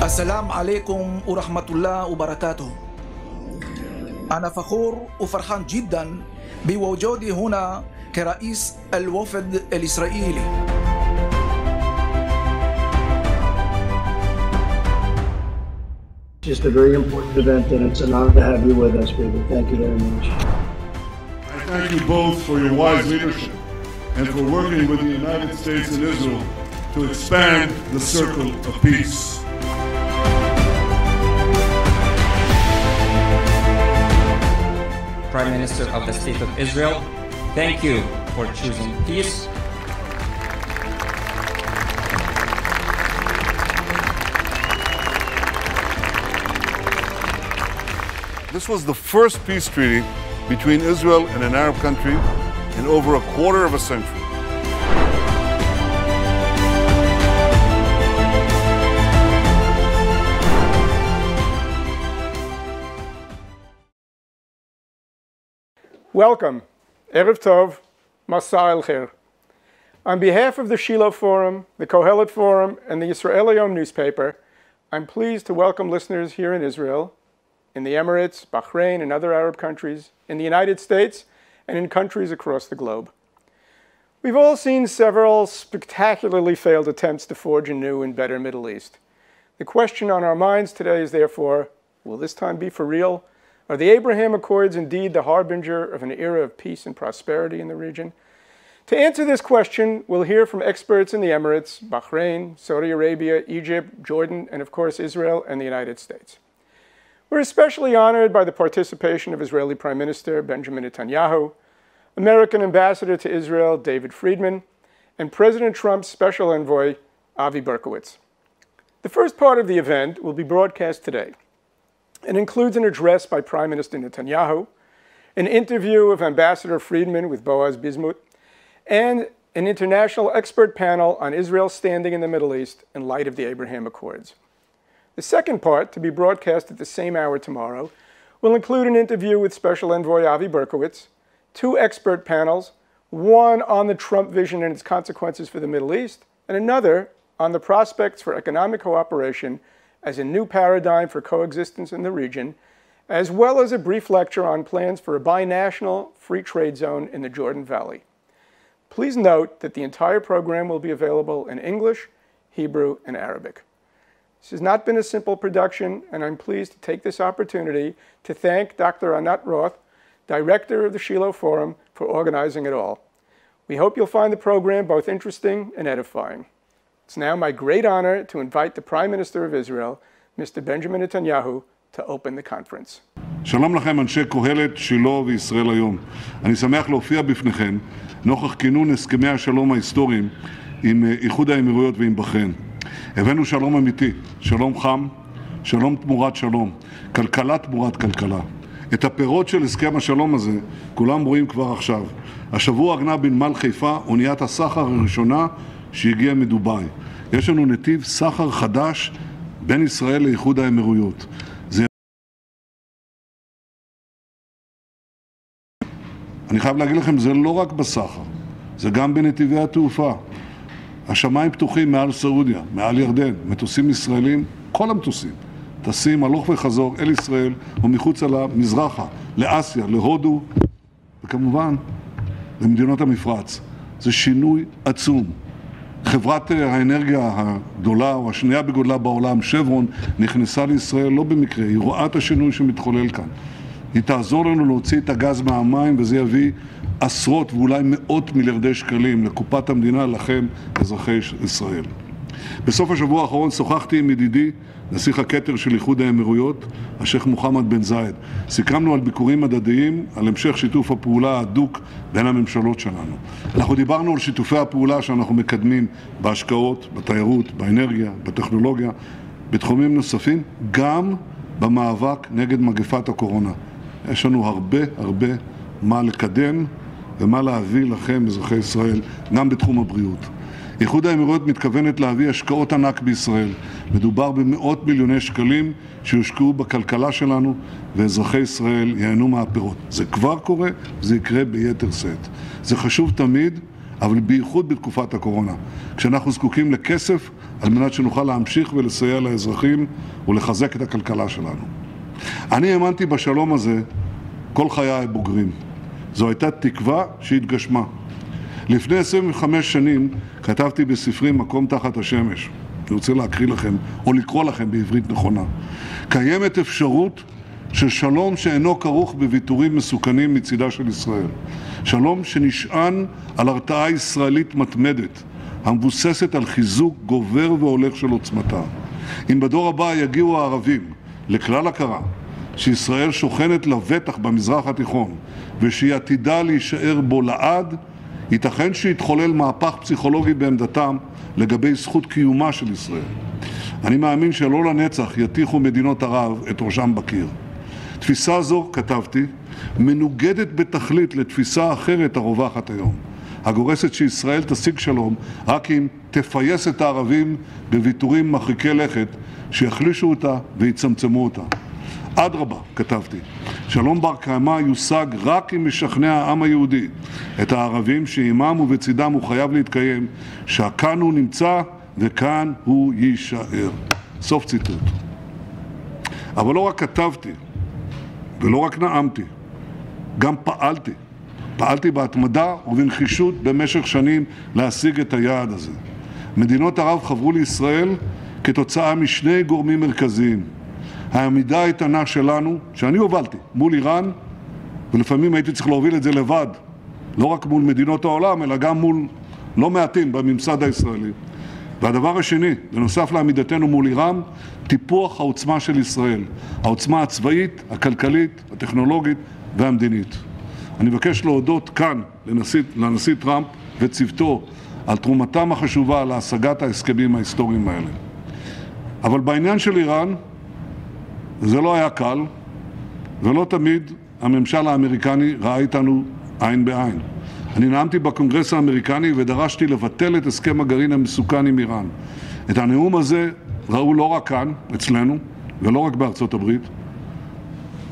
السلام عليكم ورحمة الله وبركاته. أنا فخور وفرحان جدا بوجودي هنا كرئيس الوفد الإسرائيلي. Just a very important event, and it's an honor to have you with us, people. Thank you very much. I thank you both for your wise leadership and for working with the United States and Israel to expand the circle of peace. Prime Minister of the State of Israel, thank you for choosing peace. This was the first peace treaty between Israel and an Arab country in over a quarter of a century. Welcome. Erev Tov, Masar El Khair. On behalf of the Shilah Forum, the Cahlet Forum, and the Israel היום newspaper, I'm pleased to welcome listeners here in Israel, in the Emirates, Bahrain, and other Arab countries, in the United States, and in countries across the globe. We've all seen several spectacularly failed attempts to forge a new and better Middle East. The question on our minds today is therefore, will this time be for real? Are the Abraham Accords indeed the harbinger of an era of peace and prosperity in the region? To answer this question, we'll hear from experts in the Emirates, Bahrain, Saudi Arabia, Egypt, Jordan, and of course Israel and the United States. We're especially honored by the participation of Israeli Prime Minister Benjamin Netanyahu, American Ambassador to Israel David Friedman, and President Trump's Special Envoy Avi Berkowitz. The first part of the event will be broadcast today and includes an address by Prime Minister Netanyahu, an interview of Ambassador Friedman with Boaz Bismuth, and an international expert panel on Israel's standing in the Middle East in light of the Abraham Accords. The second part, to be broadcast at the same hour tomorrow, will include an interview with Special Envoy Avi Berkowitz, two expert panels, one on the Trump vision and its consequences for the Middle East, and another on the prospects for economic cooperation as a new paradigm for coexistence in the region, as well as a brief lecture on plans for a binational free trade zone in the Jordan Valley. Please note that the entire program will be available in English, Hebrew, and Arabic. This has not been a simple production, and I'm pleased to take this opportunity to thank Dr. Anat Roth, Director of the Shilah Forum, for organizing it all. We hope you'll find the program both interesting and edifying. It's now my great honor to invite the Prime Minister of Israel, Mr. Benjamin Netanyahu, to open the conference. שלום לכם אנשי קהלת, שילה וישראל היום. אני שמח להופיע בפניכם נוכח כינון הסכמי השלום ההיסטוריים עם איחוד האמירויות ועם בחריין. הבאנו שלום אמיתי, שלום חם, שלום תמורת שלום, כלכלה תמורת כלכלה. את הפירות של הסכם השלום הזה כולם רואים כבר עכשיו. השבוע עגנה בנמל חיפה אוניית הסחר הראשונה שהגיעה מדובאי. יש לנו נתיב סחר חדש בין ישראל לאיחוד האמירויות. אני חייב להגיד לכם, זה לא רק בסחר, זה גם בנתיבי התעופה. השמיים פתוחים מעל סעודיה, מעל ירדן, מטוסים ישראלים, כל המטוסים, טסים הלוך וחזור אל ישראל ומחוץ לה מזרחה, לאסיה, להודו, וכמובן למדינות המפרץ. זה שינוי עצום. חברת האנרגיה הגדולה או השנייה בגודלה בעולם, שברון, נכנסה לישראל לא במקרה, היא רואה את השינוי שמתחולל כאן. היא תעזור לנו להוציא את הגז מהמים, וזה יביא עשרות ואולי מאות מיליארדי שקלים לקופת המדינה, לכם, אזרחי ישראל. בסוף השבוע האחרון שוחחתי עם ידידי, נסיך הכתר של איחוד האמירויות, השייח מוחמד בן זאיד. סיכמנו על ביקורים מדדיים, על המשך שיתוף הפעולה ההדוק בין הממשלות שלנו. אנחנו דיברנו על שיתופי הפעולה שאנחנו מקדמים בהשקעות, בתיירות, באנרגיה, בטכנולוגיה, בתחומים נוספים, גם במאבק נגד מגפת הקורונה. יש לנו הרבה מה לקדם ומה להביא לכם, אזרחי ישראל, גם בתחום הבריאות. איחוד האמירויות מתכוונת להביא השקעות ענק בישראל. מדובר במאות מיליוני שקלים שיושקעו בכלכלה שלנו, ואזרחי ישראל ייהנו מהפירות. זה כבר קורה, זה יקרה ביתר שאת. זה חשוב תמיד, אבל בייחוד בתקופת הקורונה, כשאנחנו זקוקים לכסף על מנת שנוכל להמשיך ולסייע לאזרחים ולחזק את הכלכלה שלנו. אני האמנתי בשלום הזה כל חיי הבוגרים. זו הייתה תקווה שהתגשמה. לפני 25 שנים כתבתי בספרי מקום תחת השמש. אני רוצה להקריא לכם, או לקרוא לכם בעברית נכונה. קיימת אפשרות של שלום שאינו כרוך בוויתורים מסוכנים מצידה של ישראל. שלום שנשען על הרתעה ישראלית מתמדת, המבוססת על חיזוק גובר והולך של עוצמתה. אם בדור הבא יגיעו הערבים לכלל הכרה שישראל שוכנת לבטח במזרח התיכון ושהיא עתידה להישאר בו לעד, ייתכן שיתחולל מהפך פסיכולוגי בעמדתם לגבי זכות קיומה של ישראל. אני מאמין שלא לנצח יתיחו מדינות ערב את ראשם בקיר. תפיסה זו, כתבתי, מנוגדת בתכלית לתפיסה אחרת הרווחת היום, הגורסת שישראל תשיג שלום רק אם תפייס את הערבים בוויתורים מרחיקי לכת שיחלישו אותה ויצמצמו אותה. אדרבה, כתבתי, שלום בר קיימא יושג רק אם משכנע העם היהודי את הערבים שעימם ובצדם הוא חייב להתקיים, שכאן הוא נמצא וכאן הוא יישאר. סוף ציטוט. אבל לא רק כתבתי ולא רק נאמתי, גם פעלתי. פעלתי בהתמדה ובנחישות במשך שנים להשיג את היעד הזה. מדינות ערב חברו לישראל כתוצאה משני גורמים מרכזיים. העמידה האיתנה שלנו, שאני הובלתי, מול איראן, ולפעמים הייתי צריך להוביל את זה לבד, לא רק מול מדינות העולם, אלא גם מול לא מעטים בממסד הישראלי. והדבר השני, בנוסף לעמידתנו מול איראן, טיפוח העוצמה של ישראל, העוצמה הצבאית, הכלכלית, הטכנולוגית והמדינית. אני מבקש להודות כאן לנשיא טראמפ וצוותו על תרומתם החשובה להשגת ההסכמים ההיסטוריים האלה. אבל בעניין של איראן, זה לא היה קל, ולא תמיד הממשל האמריקני ראה איתנו עין בעין. אני נאמתי בקונגרס האמריקני ודרשתי לבטל את הסכם הגרעין המסוכן עם איראן. את הנאום הזה ראו לא רק כאן, אצלנו, ולא רק בארצות הברית.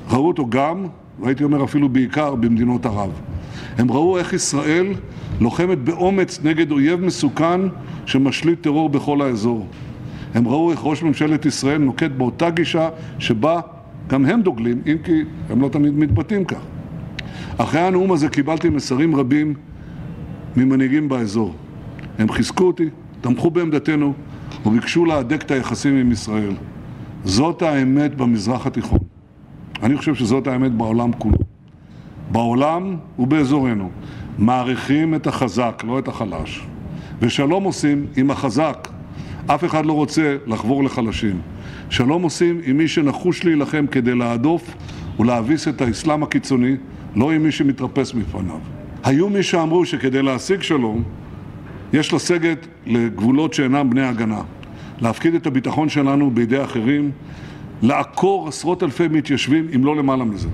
ראו אותו גם, והייתי אומר אפילו בעיקר, במדינות ערב. הם ראו איך ישראל לוחמת באומץ נגד אויב מסוכן שמשליט טרור בכל האזור. הם ראו איך ראש ממשלת ישראל נוקט באותה גישה שבה גם הם דוגלים, אם כי הם לא תמיד מתבטאים כך. אחרי הנאום הזה קיבלתי מסרים רבים ממנהיגים באזור. הם חיזקו אותי, תמכו בעמדתנו וביקשו להדק את היחסים עם ישראל. זאת האמת במזרח התיכון. אני חושב שזאת האמת בעולם כולו. בעולם ובאזורנו מעריכים את החזק, לא את החלש. ושלום עושים עם החזק. אף אחד לא רוצה לחבור לחלשים. שלום עושים עם מי שנחוש להילחם כדי להדוף ולהביס את האסלאם הקיצוני, לא עם מי שמתרפס מפניו. היו מי שאמרו שכדי להשיג שלום, יש לסגת לגבולות שאינם בני הגנה, להפקיד את הביטחון שלנו בידי אחרים, לעקור עשרות אלפי מתיישבים, אם לא למעלה מזה.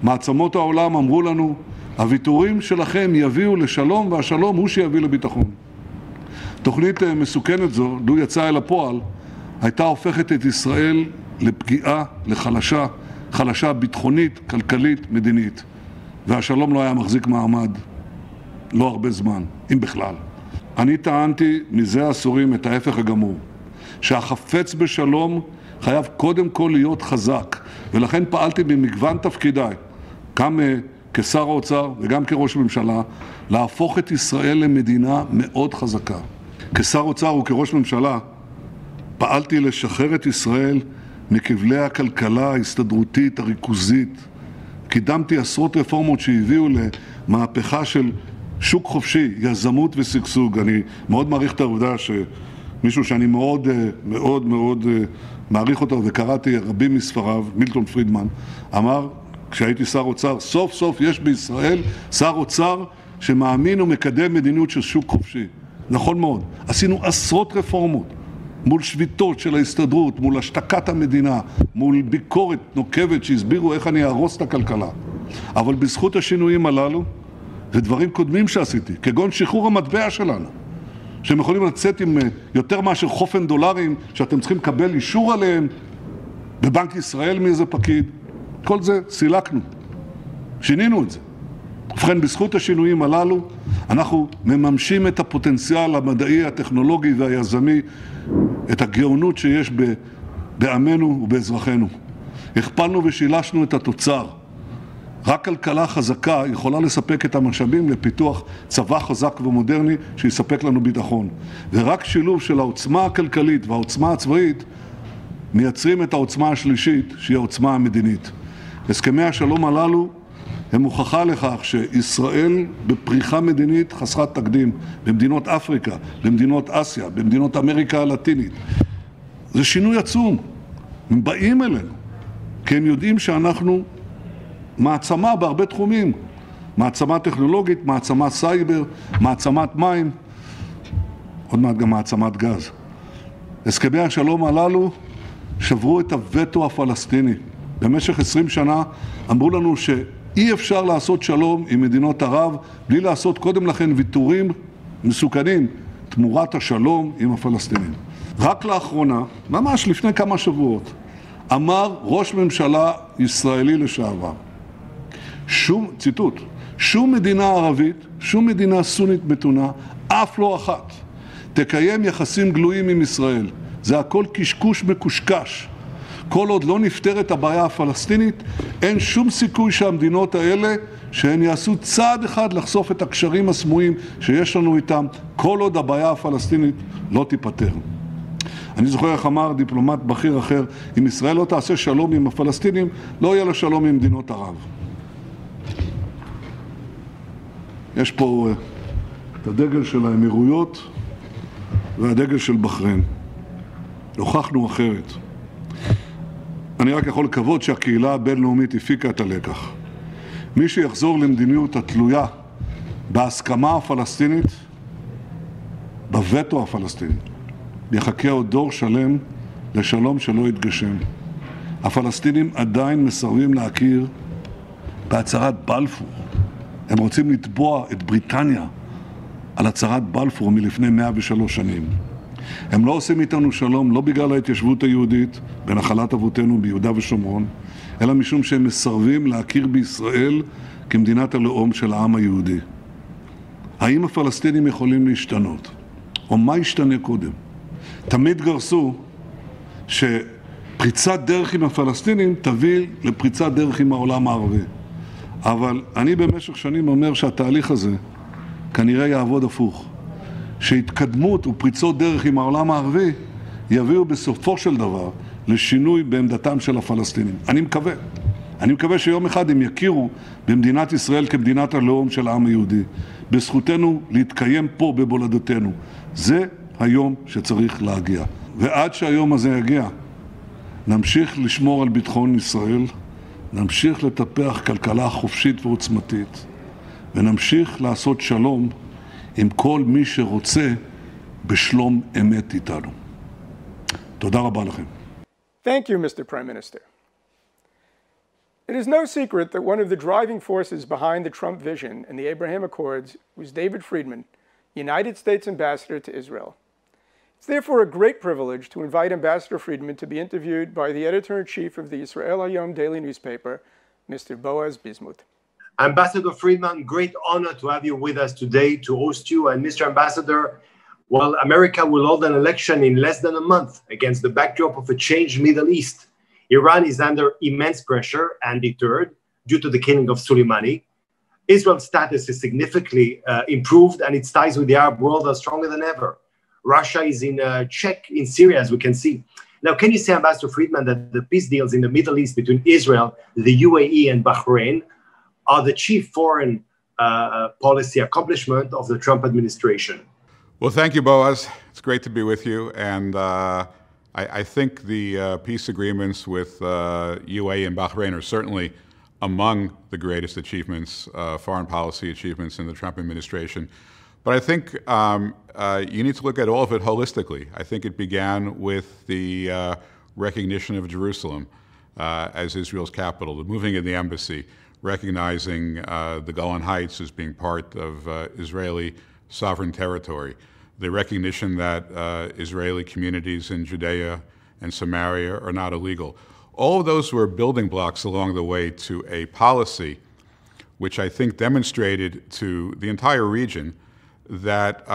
מעצמות העולם אמרו לנו, הוויתורים שלכם יביאו לשלום, והשלום הוא שיביא לביטחון. תוכנית מסוכנת זו, לו יצאה אל הפועל, הייתה הופכת את ישראל לפגיעה, לחלשה, חלשה ביטחונית, כלכלית, מדינית. והשלום לא היה מחזיק מעמד, לא הרבה זמן, אם בכלל. אני טענתי מזה עשורים את ההפך הגמור, שהחפץ בשלום חייב קודם כל להיות חזק, ולכן פעלתי במגוון תפקידיי, גם כשר האוצר וגם כראש ממשלה, להפוך את ישראל למדינה מאוד חזקה. כשר אוצר וכראש ממשלה פעלתי לשחרר את ישראל מכבלי הכלכלה ההסתדרותית הריכוזית. קידמתי עשרות רפורמות שהביאו למהפכה של שוק חופשי, יזמות ושגשוג. אני מאוד מעריך את העובדה שמישהו שאני מאוד מאוד מאוד מעריך אותו וקראתי רבים מספריו, מילטון פרידמן, אמר כשהייתי שר אוצר, סוף סוף יש בישראל שר אוצר שמאמין ומקדם מדיניות של שוק חופשי. נכון מאוד. עשינו עשרות רפורמות מול שביתות של ההסתדרות, מול השתקת המדינה, מול ביקורת נוקבת שהסבירו איך אני ארוס את הכלכלה. אבל בזכות השינויים הללו ודברים קודמים שעשיתי, כגון שחרור המטבע שלנו, שהם יכולים לצאת עם יותר מאשר חופן דולרים שאתם צריכים לקבל אישור עליהם בבנק ישראל מאיזה פקיד, כל זה סילקנו, שינינו את זה. ובכן, בזכות השינויים הללו, אנחנו מממשים את הפוטנציאל המדעי, הטכנולוגי והיזמי, את הגאונות שיש בעמנו ובאזרחינו. הכפלנו ושילשנו את התוצר. רק כלכלה חזקה יכולה לספק את המשאבים לפיתוח צבא חזק ומודרני שיספק לנו ביטחון. ורק שילוב של העוצמה הכלכלית והעוצמה הצבאית מייצרים את העוצמה השלישית, שהיא העוצמה המדינית. הסכמי השלום הללו הם הוכחה לכך שישראל בפריחה מדינית חסרת תקדים במדינות אפריקה, במדינות אסיה, במדינות אמריקה הלטינית. זה שינוי עצום. הם באים אלינו, כי הם יודעים שאנחנו מעצמה בהרבה תחומים. מעצמה טכנולוגית, מעצמה סייבר, מעצמת מים, עוד מעט גם מעצמת גז. הסכמי השלום הללו שברו את הווטו הפלסטיני. במשך 20 שנה אמרו לנו שאי אפשר לעשות שלום עם מדינות ערב בלי לעשות קודם לכן ויתורים מסוכנים תמורת השלום עם הפלסטינים. רק לאחרונה, ממש לפני כמה שבועות, אמר ראש ממשלה ישראלי לשעבר, ציטוט, שום מדינה ערבית, שום מדינה סונית מתונה, אף לא אחת, תקיים יחסים גלויים עם ישראל. זה הכל קשקוש מקושקש. כל עוד לא נפתר את הבעיה הפלסטינית, אין שום סיכוי שהמדינות האלה, שהן יעשו צעד אחד לחשוף את הקשרים הסמויים שיש לנו איתם, כל עוד הבעיה הפלסטינית לא תיפטר. אני זוכר איך אמר דיפלומט בכיר אחר, אם ישראל לא תעשה שלום עם הפלסטינים, לא יהיה לה שלום עם מדינות ערב. יש פה את הדגל של האמירויות והדגל של בחריין. הוכחנו אחרת. אני רק יכול לקוות שהקהילה הבינלאומית הפיקה את הלקח. מי שיחזור למדיניות התלויה בהסכמה הפלסטינית, בווטו הפלסטיני, יחכה עוד דור שלם לשלום שלא יתגשם. הפלסטינים עדיין מסרבים להכיר בהצהרת בלפור. הם רוצים לתבוע את בריטניה על הצהרת בלפור מלפני 103 שנים. הם לא עושים איתנו שלום לא בגלל ההתיישבות היהודית בנחלת אבותינו ביהודה ושומרון, אלא משום שהם מסרבים להכיר בישראל כמדינת הלאום של העם היהודי. האם הפלסטינים יכולים להשתנות? או מה ישתנה קודם? תמיד גרסו שפריצת דרך עם הפלסטינים תביא לפריצת דרך עם העולם הערבי. אבל אני במשך שנים אומר שהתהליך הזה כנראה יעבוד הפוך. שהתקדמות ופריצות דרך עם העולם הערבי יביאו בסופו של דבר לשינוי בעמדתם של הפלסטינים. אני מקווה שיום אחד הם יכירו במדינת ישראל כמדינת הלאום של העם היהודי. בזכותנו להתקיים פה בבולדתנו. זה היום שצריך להגיע. ועד שהיום הזה יגיע, נמשיך לשמור על ביטחון ישראל, נמשיך לטפח כלכלה חופשית ועוצמתית, ונמשיך לעשות שלום עם כל מי שרוצה בשלום אמת איתנו. תודה רבה לכם. Thank you, Mr. Prime Minister. It is no secret that one of the driving forces behind the Trump vision and the Abraham Accords was David Friedman, United States Ambassador to Israel. It's therefore a great privilege to invite Ambassador Friedman to be interviewed by the editor-in-chief of the Israel היום daily newspaper, Mr. Boaz Bismuth. Ambassador Friedman, great honor to have you with us today to host you. And Mr. Ambassador, well, America will hold an election in less than a month against the backdrop of a changed Middle East. Iran is under immense pressure and deterred due to the killing of Soleimani. Israel's status is significantly improved and its ties with the Arab world are stronger than ever. Russia is in check in Syria, as we can see. Now, can you say, Ambassador Friedman, that the peace deals in the Middle East between Israel, the UAE and Bahrain are the chief foreign policy accomplishment of the Trump administration? Well, thank you, Boaz. It's great to be with you. And I think the peace agreements with UAE and Bahrain are certainly among the greatest achievements, foreign policy achievements in the Trump administration. But I think you need to look at all of it holistically. I think it began with the recognition of Jerusalem as Israel's capital, the moving of the embassy, recognizing the Golan Heights as being part of Israeli sovereign territory, the recognition that Israeli communities in Judea and Samaria are not illegal. All of those were building blocks along the way to a policy which I think demonstrated to the entire region that,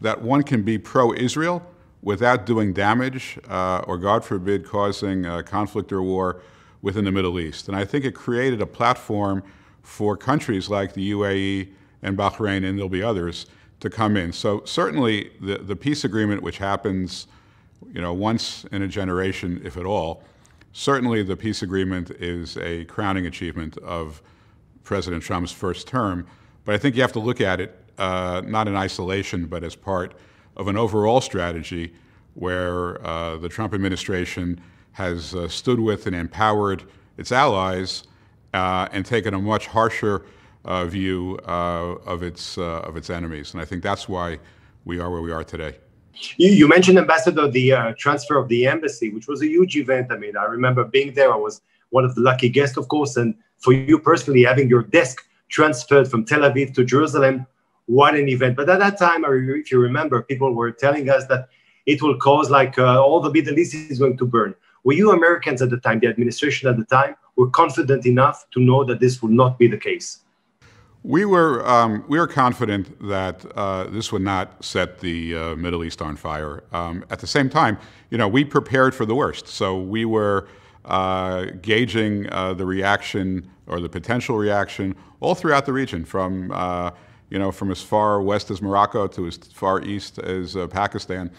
that one can be pro-Israel without doing damage or, God forbid, causing conflict or war within the Middle East. And I think it created a platform for countries like the UAE and Bahrain, and there'll be others, to come in. So certainly the peace agreement, which happens, you know, once in a generation, if at all, certainly the peace agreement is a crowning achievement of President Trump's first term. But I think you have to look at it not in isolation, but as part of an overall strategy where the Trump administration has stood with and empowered its allies and taken a much harsher view of its enemies. And I think that's why we are where we are today. You mentioned, Ambassador, the transfer of the embassy, which was a huge event. I mean, I remember being there. I was one of the lucky guests, of course. And for you personally, having your desk transferred from Tel Aviv to Jerusalem, what an event. But at that time, if you remember, people were telling us that it will cause like all the Middle East is going to burn. Were you Americans at the time, the administration at the time, were confident enough to know that this would not be the case? We were confident that this would not set the Middle East on fire. At the same time, you know, we prepared for the worst. So we were gauging the reaction or the potential reaction all throughout the region, from you know, from as far west as Morocco to as far east as Pakistan.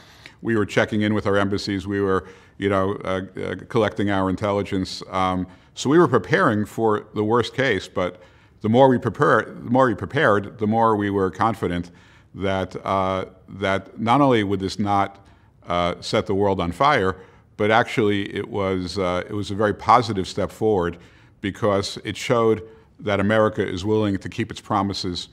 We were checking in with our embassies. We were, you know, collecting our intelligence. So we were preparing for the worst case, but the more we prepared, the more we were confident that that not only would this not set the world on fire, but actually it was a very positive step forward, because it showed that America is willing to keep its promises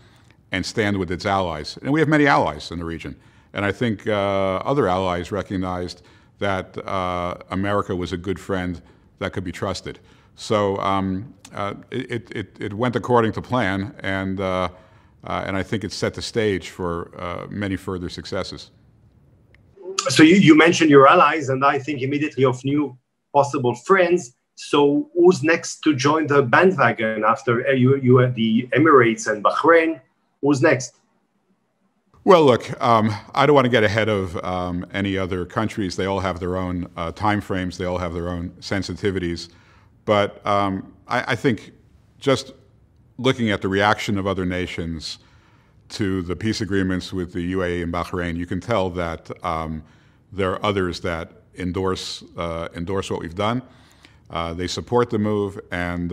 and stand with its allies. And we have many allies in the region. And I think other allies recognized that America was a good friend that could be trusted. So it went according to plan, and I think it set the stage for many further successes. So you mentioned your allies, and I think immediately of new possible friends. So who's next to join the bandwagon after you had the Emirates and Bahrain? Who's next? Well, look, I don't want to get ahead of any other countries. They all have their own time frames. They all have their own sensitivities. But I think just looking at the reaction of other nations to the peace agreements with the UAE and Bahrain, you can tell that there are others that endorse what we've done. They support the move, and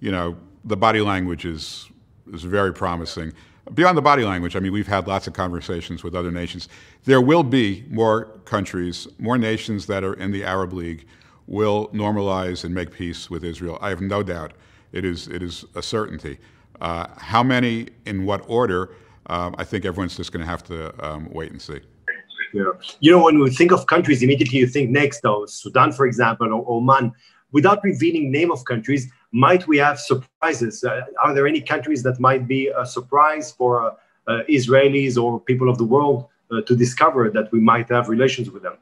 you know, the body language is very promising. Beyond the body language, I mean, we've had lots of conversations with other nations. There will be more countries, more nations that are in the Arab League will normalize and make peace with Israel. I have no doubt. It is a certainty. How many, in what order, I think everyone's just going to have to wait and see. Yeah. You know, when we think of countries, immediately you think next, Sudan, for example, or Oman. Without revealing name of countries, might we have surprises? Are there any countries that might be a surprise for Israelis or people of the world to discover that we might have relations with them?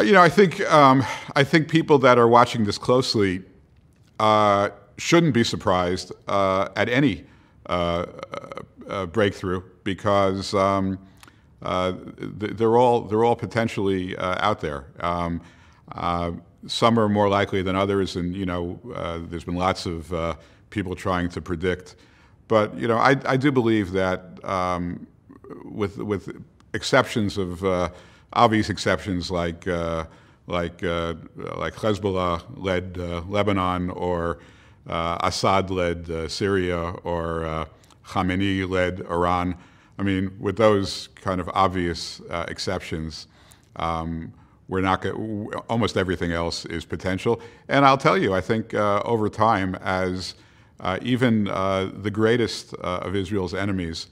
You know, I think people that are watching this closely shouldn't be surprised at any breakthrough, because they're all potentially out there. Some are more likely than others, and you know, there's been lots of people trying to predict. But you know, I do believe that with exceptions of obvious exceptions like Hezbollah-led Lebanon, or Assad-led Syria, or Khamenei-led Iran. I mean, with those kind of obvious exceptions, we're not almost everything else is potential. And I'll tell you, I think over time, as even the greatest of Israel's enemies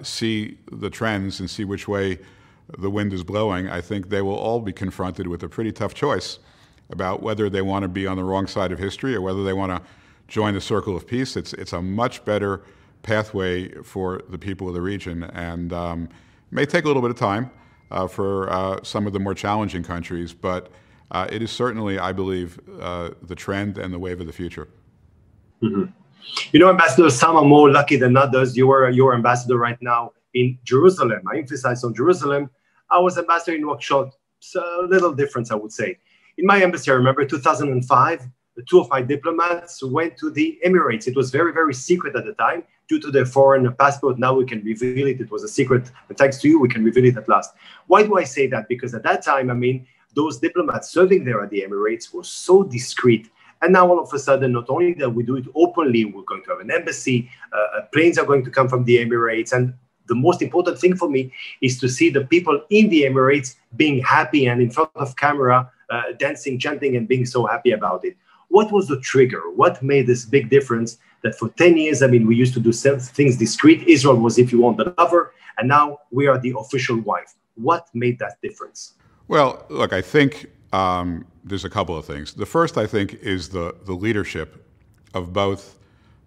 see the trends and see which way the wind is blowing, I think they will all be confronted with a pretty tough choice about whether they want to be on the wrong side of history or whether they want to join the circle of peace. It's a much better pathway for the people of the region, and it may take a little bit of time for some of the more challenging countries, but it is certainly, I believe, the trend and the wave of the future. Mm-hmm. You know, Ambassador, some are more lucky than others. You're ambassador right now in Jerusalem. I emphasize on Jerusalem. I was ambassador in Nouakchott. So a little difference, I would say. In my embassy, I remember 2005, two of my diplomats went to the Emirates. It was very, very secret at the time due to their foreign passport. Now we can reveal it. It was a secret. And thanks to you, we can reveal it at last. Why do I say that? Because at that time, I mean, those diplomats serving there at the Emirates were so discreet. And now all of a sudden, not only that we do it openly, we're going to have an embassy, planes are going to come from the Emirates. And the most important thing for me is to see the people in the Emirates being happy and in front of camera, dancing, chanting, and being so happy about it. What was the trigger? What made this big difference that for 10 years, I mean, we used to do things discreet. Israel was, if you want, the lover, and now we are the official wife. What made that difference? Well, look, I think there's a couple of things. The first, I think, is the leadership of both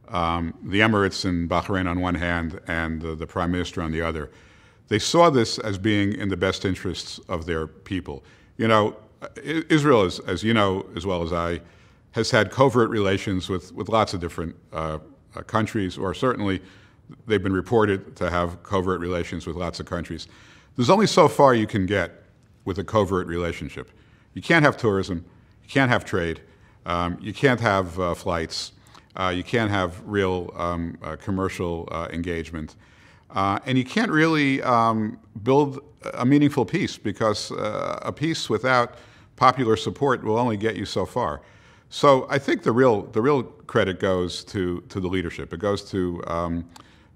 the Emirates and Bahrain on one hand and the Prime Minister on the other. They saw this as being in the best interests of their people. You know, Israel, as you know as well as I, has had covert relations with lots of different countries, or certainly they've been reported to have covert relations with lots of countries. There's only so far you can get with a covert relationship. You can't have tourism, you can't have trade, you can't have flights, you can't have real commercial engagement, and you can't really build a meaningful peace, because a peace without popular support will only get you so far. So I think the real credit goes to the leadership. It goes to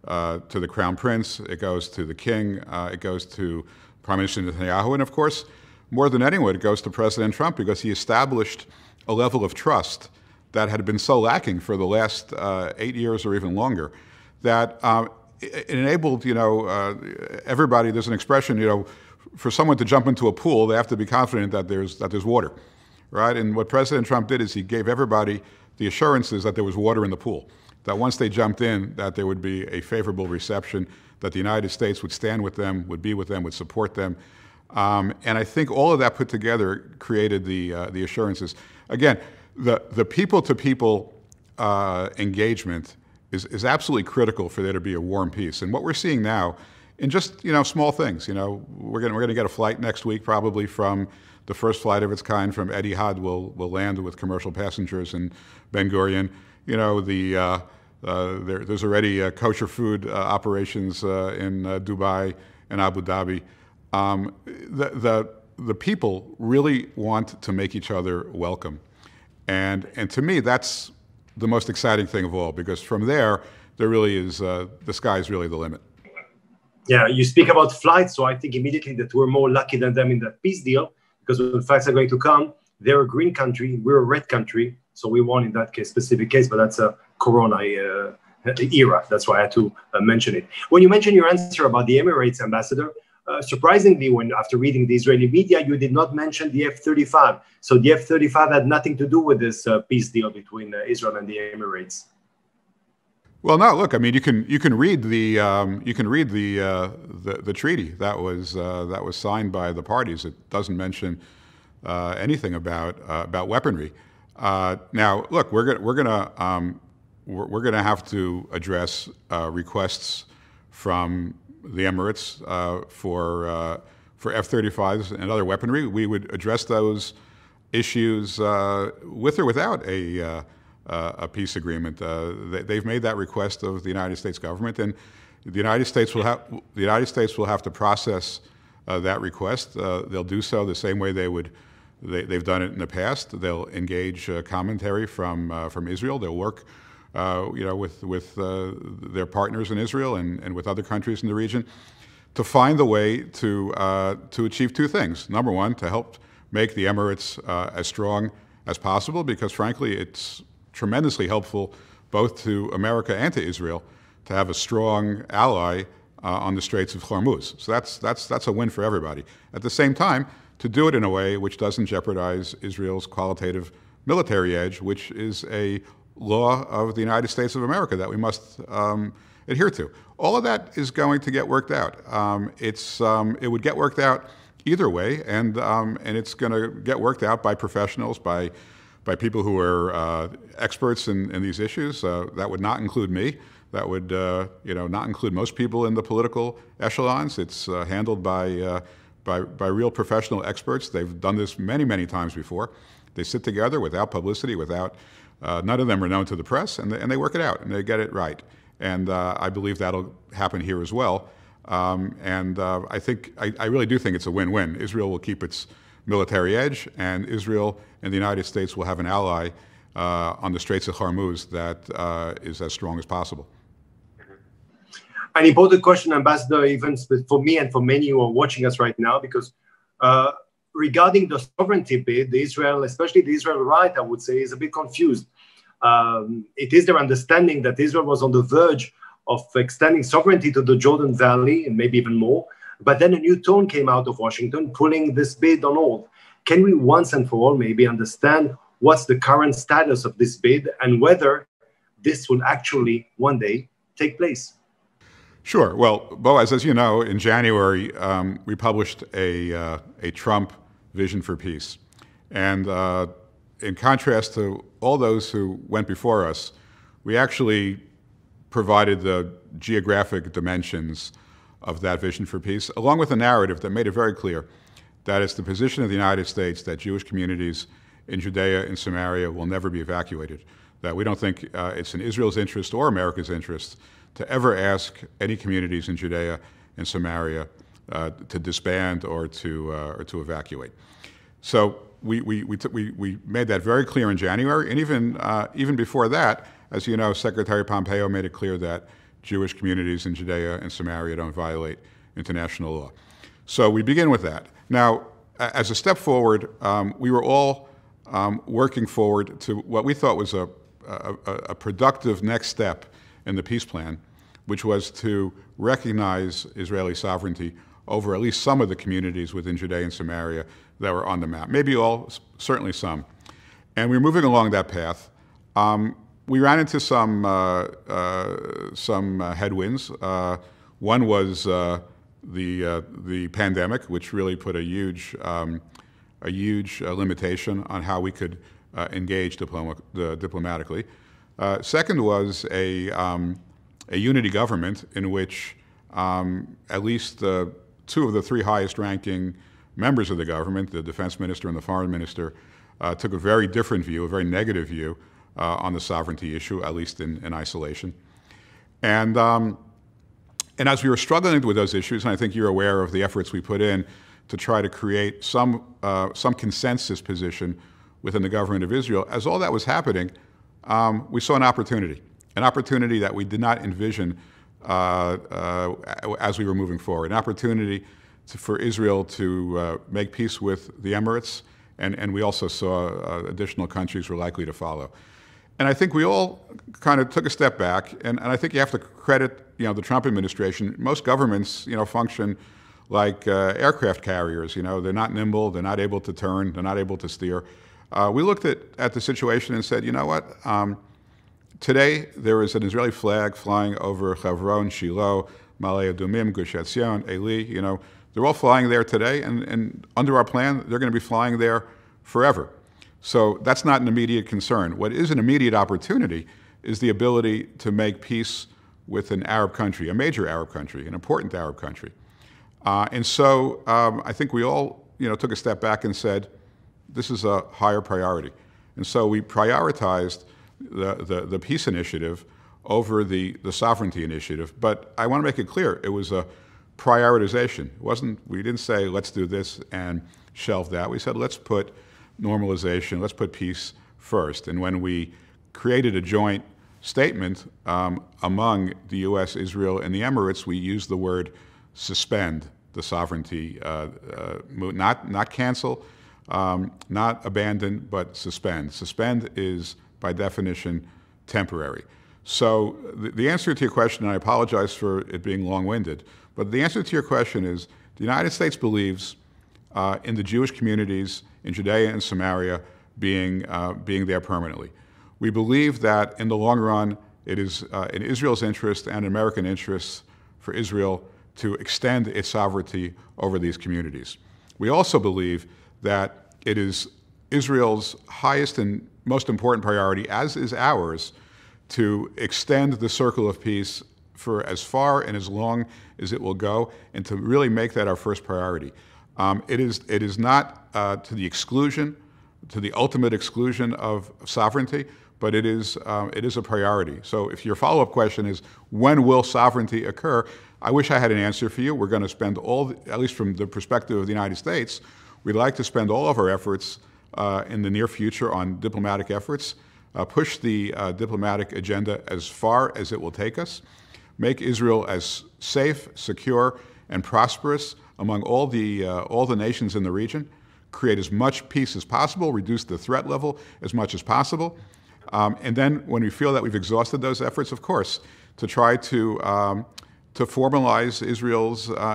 the Crown Prince, it goes to the King, it goes to Prime Minister Netanyahu, and of course, more than anyone, it goes to President Trump, because he established a level of trust that had been so lacking for the last 8 years or even longer, that it enabled, you know, everybody. There's an expression, you know, for someone to jump into a pool, they have to be confident that there's water, right? And what President Trump did is he gave everybody the assurances that there was water in the pool, that once they jumped in, that there would be a favorable reception, that the United States would stand with them, would be with them, would support them. And I think all of that put together created the assurances. Again, the people-to-people engagement is absolutely critical for there to be a warm peace. And what we're seeing now, in just, you know, small things, you know, we're gonna get a flight next week, probably from the first flight of its kind from Etihad will land with commercial passengers in Ben Gurion. You know, there's already kosher food operations in Dubai and Abu Dhabi. The people really want to make each other welcome. And to me, that's the most exciting thing of all, because from there really is, the sky is really the limit. Yeah, you speak about flights, so I think immediately that we're more lucky than them in that peace deal, because when flights are going to come, they're a green country, we're a red country, so we won in that case, specific case, but that's a Corona era. That's why I had to mention it. When you mentioned your answer about the Emirates, Ambassador, surprisingly, after reading the Israeli media, you did not mention the F-35. So the F-35 had nothing to do with this peace deal between Israel and the Emirates. Well, no. Look, I mean, you can read the treaty that was signed by the parties. It doesn't mention anything about weaponry. Now, look, we're gonna have to address requests from the Emirates for F-35s and other weaponry. We would address those issues with or without a peace agreement. They've made that request of the United States government, and the United States will have to process that request. They'll do so the same way they've done it in the past. They'll engage commentary from Israel. They'll work with their partners in Israel and with other countries in the region to find the way to achieve two things. Number one, to help make the Emirates as strong as possible, because frankly, it's tremendously helpful both to America and to Israel to have a strong ally on the Straits of Hormuz. So that's a win for everybody. At the same time, to do it in a way which doesn't jeopardize Israel's qualitative military edge, which is a law of the United States of America that we must adhere to. All of that is going to get worked out. It would get worked out either way, and it's going to get worked out by professionals, by by people who are experts in these issues. That would not include me. That would not include most people in the political echelons. It's handled by real professional experts. They've done this many, many times before. They sit together without publicity, without none of them are known to the press, and they work it out and they get it right. And I believe that'll happen here as well. I really do think it's a win-win. Israel will keep its military edge, and Israel and the United States will have an ally on the Straits of Hormuz that is as strong as possible. An important question, Ambassador, even for me and for many who are watching us right now, because regarding the sovereignty bid, Israel, especially the Israel right, I would say, is a bit confused. It is their understanding that Israel was on the verge of extending sovereignty to the Jordan Valley, and maybe even more. But then a new tone came out of Washington, pulling this bid on hold. Can we once and for all maybe understand what's the current status of this bid and whether this will actually one day take place? Sure. Well, Boaz, as you know, in January, we published a Trump vision for peace. And in contrast to all those who went before us, we actually provided the geographic dimensions of that vision for peace, along with a narrative that made it very clear that it's the position of the United States that Jewish communities in Judea and Samaria will never be evacuated, that we don't think it's in Israel's interest or America's interest to ever ask any communities in Judea and Samaria to disband or to evacuate. So we made that very clear in January, and even before that, as you know, Secretary Pompeo made it clear that Jewish communities in Judea and Samaria don't violate international law. So we begin with that. Now, as a step forward, we were all working forward to what we thought was a productive next step in the peace plan, which was to recognize Israeli sovereignty over at least some of the communities within Judea and Samaria that were on the map. Maybe all, certainly some. And we were moving along that path. We ran into some headwinds. One was the pandemic, which really put a huge limitation on how we could engage diplomatically. Second was a unity government in which at least two of the three highest-ranking members of the government, the defense minister and the foreign minister, took a very different view, a very negative view on the sovereignty issue, at least in isolation. And as we were struggling with those issues, and I think you're aware of the efforts we put in to try to create some consensus position within the government of Israel, as all that was happening, we saw an opportunity that we did not envision as we were moving forward, an opportunity for Israel to make peace with the Emirates, and we also saw additional countries were likely to follow. And I think we all kind of took a step back, and I think you have to credit, the Trump administration. Most governments, function like aircraft carriers. They're not nimble, they're not able to turn, they're not able to steer. We looked at the situation and said, you know what? Today there is an Israeli flag flying over Hebron, Shiloh, Ma'ale Adumim, Gush Etzion, Eli. They're all flying there today, and under our plan, they're going to be flying there forever. So that's not an immediate concern. What is an immediate opportunity is the ability to make peace with an Arab country, a major Arab country, an important Arab country. And so I think we all, took a step back and said, this is a higher priority. And so we prioritized the peace initiative over the sovereignty initiative. But I want to make it clear, it was a prioritization. We didn't say, let's do this and shelve that. We said, let's put normalization, let's put peace first. And when we created a joint statement among the U.S., Israel, and the Emirates, we used the word suspend the sovereignty, not cancel, not abandon, but suspend. Suspend is, by definition, temporary. So the answer to your question, and I apologize for it being long-winded, but the answer to your question is the United States believes in the Jewish communities in Judea and Samaria being there permanently. We believe that in the long run, it is in Israel's interest and American interests for Israel to extend its sovereignty over these communities. We also believe that it is Israel's highest and most important priority, as is ours, to extend the circle of peace for as far and as long as it will go, and to really make that our first priority. It is not to the exclusion, to the ultimate exclusion of sovereignty, but it is a priority. So if your follow-up question is, when will sovereignty occur? I wish I had an answer for you. We're going to spend at least from the perspective of the United States, we'd like to spend all of our efforts in the near future on diplomatic efforts, push the diplomatic agenda as far as it will take us, make Israel as safe, secure, and prosperous among all the nations in the region, create as much peace as possible, reduce the threat level as much as possible, and then when we feel that we've exhausted those efforts, of course, to try to formalize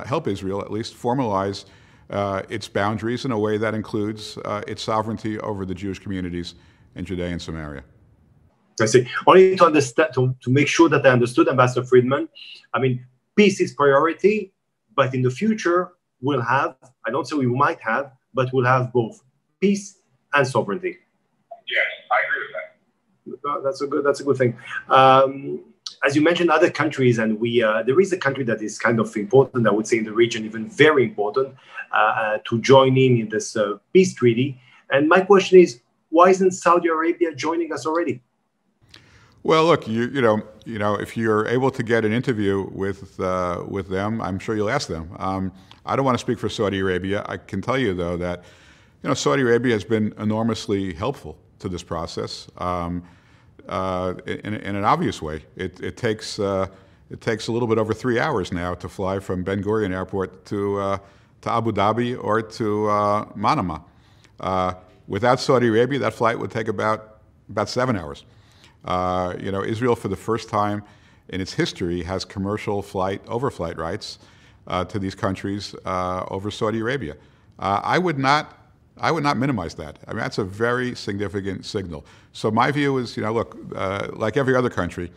help Israel at least formalize its boundaries in a way that includes its sovereignty over the Jewish communities in Judea and Samaria. I see. Only to understand, to make sure that I understood, Ambassador Friedman, I mean, peace is priority, but in the future, we'll have, I don't say we might have, but we'll have both peace and sovereignty. Yeah, I agree with that. That's a good thing. As you mentioned, other countries, and there is a country that is kind of important, I would say, in the region, even very important, to join in this peace treaty. And my question is, why isn't Saudi Arabia joining us already? Well, look, you know, if you're able to get an interview with them, I'm sure you'll ask them. I don't want to speak for Saudi Arabia. I can tell you, though, that Saudi Arabia has been enormously helpful to this process in an obvious way. It takes a little bit over 3 hours now to fly from Ben Gurion Airport to Abu Dhabi or to Manama. Without Saudi Arabia, that flight would take about 7 hours. Israel, for the first time in its history, has commercial overflight rights to these countries over Saudi Arabia. I would not minimize that. I mean, that's a very significant signal. So my view is, look, like every other country,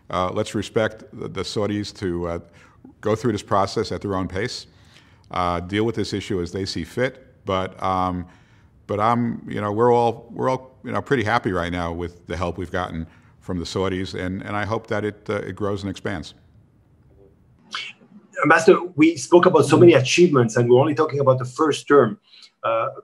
let's respect the Saudis to go through this process at their own pace, deal with this issue as they see fit. But we're all pretty happy right now with the help we've gotten from the Saudis, and I hope that it grows and expands. Ambassador, we spoke about so many achievements, and we're only talking about the first term.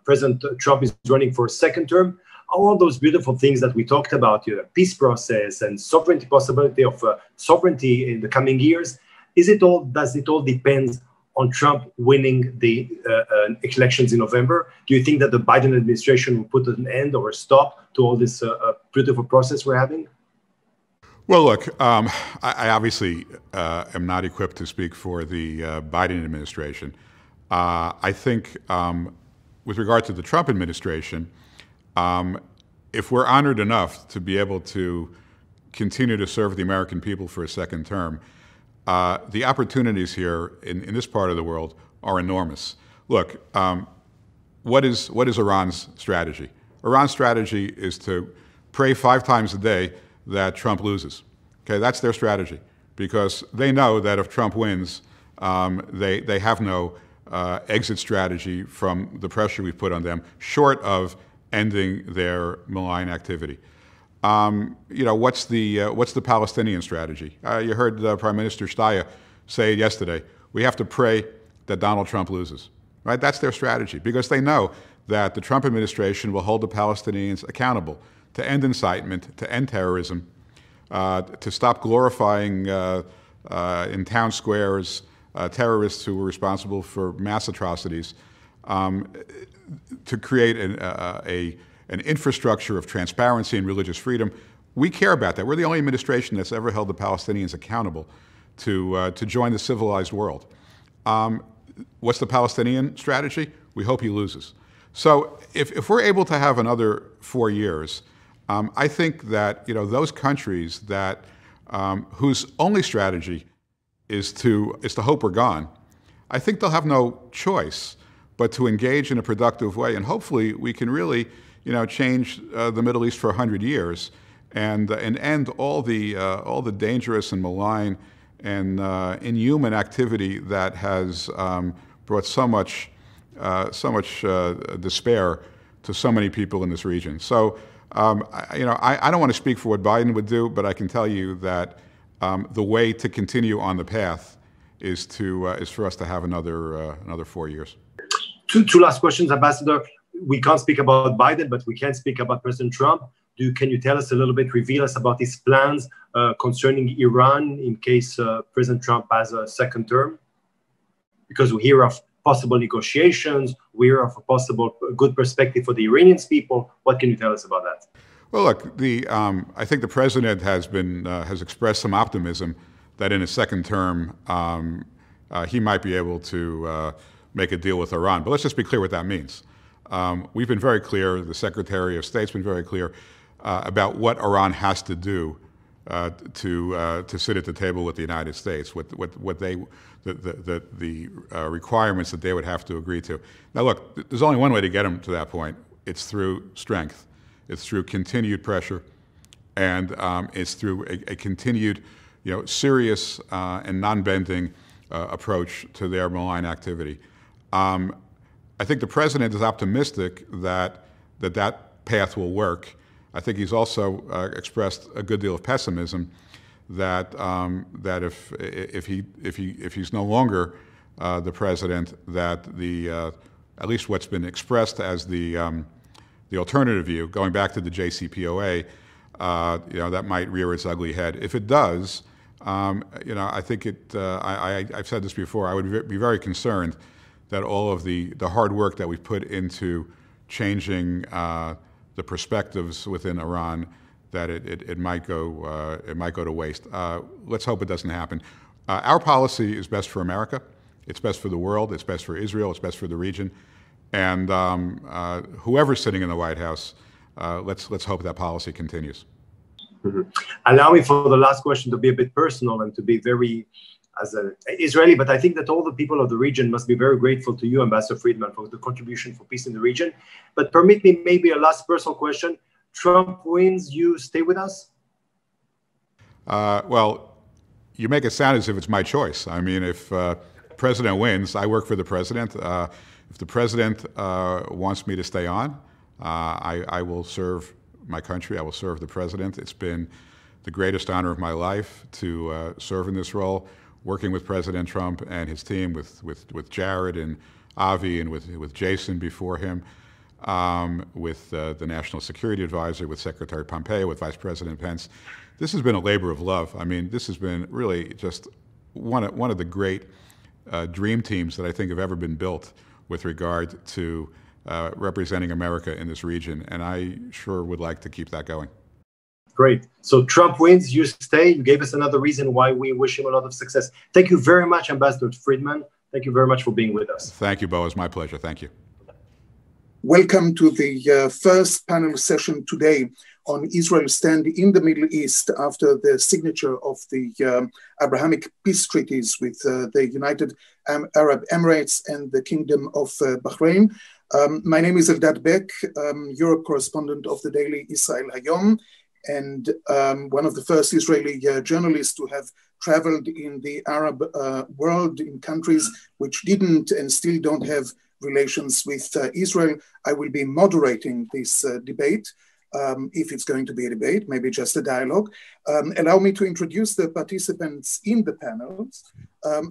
President Trump is running for a second term. All those beautiful things that we talked about, peace process and sovereignty, possibility of sovereignty in the coming years, does it all depend on Trump winning the elections in November? Do you think that the Biden administration will put an end or a stop to all this beautiful process we're having? Well, look, I obviously am not equipped to speak for the Biden administration. I think with regard to the Trump administration, if we're honored enough to be able to continue to serve the American people for a second term, the opportunities here in this part of the world are enormous. Look, what is Iran's strategy? Iran's strategy is to pray 5 times a day that Trump loses. Okay, that's their strategy, because they know that if Trump wins, they have no exit strategy from the pressure we put on them, short of ending their malign activity. What's the Palestinian strategy? You heard Prime Minister Steyer say yesterday, we have to pray that Donald Trump loses. Right? That's their strategy, because they know that the Trump administration will hold the Palestinians accountable to end incitement, to end terrorism, to stop glorifying in town squares terrorists who were responsible for mass atrocities, to create an infrastructure of transparency and religious freedom. We care about that. We're the only administration that's ever held the Palestinians accountable to join the civilized world. What's the Palestinian strategy? We hope he loses. So if we're able to have another 4 years, I think that those countries that whose only strategy is to hope we're gone, I think they'll have no choice but to engage in a productive way, and hopefully we can really change the Middle East for 100 years and end all the dangerous and malign and inhuman activity that has brought so much despair to so many people in this region. So, I don't want to speak for what Biden would do, but I can tell you that the way to continue on the path is for us to have another 4 years. Two last questions, Ambassador. We can't speak about Biden, but we can speak about President Trump. Can you tell us a little bit, reveal us about his plans concerning Iran in case President Trump has a second term? Because we hear of possible negotiations, we hear of a possible good perspective for the Iranian people. What can you tell us about that? Well, look, I think the president has expressed some optimism that in his second term he might be able to make a deal with Iran. But let's just be clear what that means. We've been very clear, the Secretary of State's been very clear about what Iran has to do to sit at the table with the United States, the requirements that they would have to agree to. Now, look, there's only one way to get them to that point. It's through strength. It's through continued pressure, and it's through a continued, serious and non-bending approach to their malign activity. I think the president is optimistic that path will work. I think he's also expressed a good deal of pessimism that if he's no longer the president, that at least what's been expressed as the alternative view, going back to the JCPOA, that might rear its ugly head. If it does, I think I've said this before. I would be very concerned that all of the hard work that we've put into changing the perspectives within Iran, that it might go to waste. Let's hope it doesn't happen. Our policy is best for America. It's best for the world. It's best for Israel. It's best for the region. And whoever's sitting in the White House, let's hope that policy continues. Mm-hmm. Allow me for the last question to be a bit personal and to be very, as an Israeli, but I think that all the people of the region must be very grateful to you, Ambassador Friedman, for the contribution for peace in the region. But permit me maybe a last personal question. Trump wins, you stay with us? Well, you make it sound as if it's my choice. I mean, if president wins, I work for the president. If the president wants me to stay on, I will serve my country. I will serve the president. It's been the greatest honor of my life to serve in this role, working with President Trump and his team, with Jared and Avi and with Jason before him, with the National Security Advisor, with Secretary Pompeo, with Vice President Pence. This has been a labor of love. I mean, this has been really just one of the great dream teams that I think have ever been built with regard to representing America in this region, and I sure would like to keep that going. Great. So Trump wins, you stay. You gave us another reason why we wish him a lot of success. Thank you very much, Ambassador Friedman. Thank you very much for being with us. Thank you, Bo. It's my pleasure. Thank you. Welcome to the first panel session today on Israel's stand in the Middle East after the signature of the Abrahamic peace treaties with the United Arab Emirates and the Kingdom of Bahrain. My name is Eldad Beck, Europe correspondent of the daily Israel, Hayom, and one of the first Israeli journalists to have traveled in the Arab world in countries which didn't and still don't have relations with Israel. I will be moderating this debate, if it's going to be a debate, maybe just a dialogue. Allow me to introduce the participants in the panels.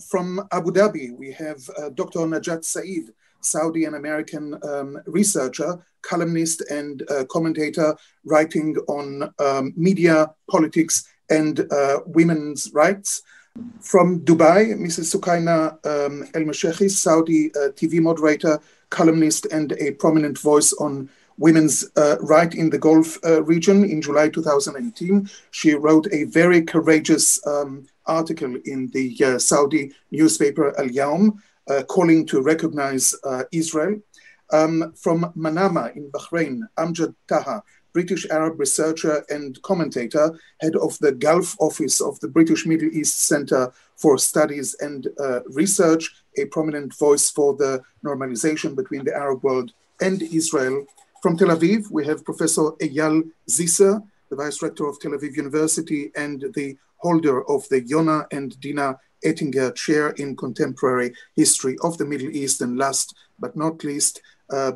From Abu Dhabi, we have Dr. Najat Saeed, Saudi and American researcher, columnist and commentator writing on media, politics, and women's rights. From Dubai, Mrs. Sukaina El-Mashekhi, Saudi TV moderator, columnist, and a prominent voice on women's right in the Gulf region. In July 2018, she wrote a very courageous article in the Saudi newspaper Al-Yawm, calling to recognize Israel. From Manama in Bahrain, Amjad Taha, British Arab researcher and commentator, head of the Gulf office of the British Middle East Center for Studies and Research, a prominent voice for the normalization between the Arab world and Israel. From Tel Aviv, we have Professor Eyal Zisser, the Vice Rector of Tel Aviv University and the holder of the Yona and Dina Ettinger Chair in Contemporary History of the Middle East. And last but not least,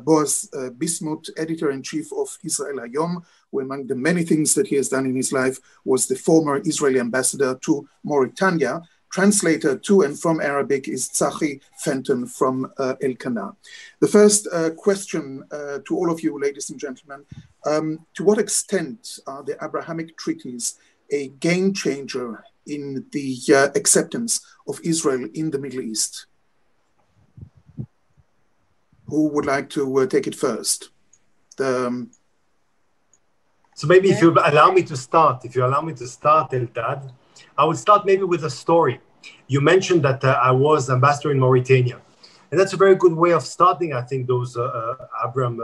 Boaz Bismuth, editor-in-chief of Israel, היום, who among the many things that he has done in his life was the former Israeli ambassador to Mauritania. Translator to and from Arabic is Tzachi Fenton from Elkanah. The first question to all of you, ladies and gentlemen, to what extent are the Abrahamic treaties a game changer in the acceptance of Israel in the Middle East? Who would like to take it first? So maybe if you allow me to start, Eldad, I would start maybe with a story. You mentioned that I was ambassador in Mauritania. And that's a very good way of starting, I think, those Abraham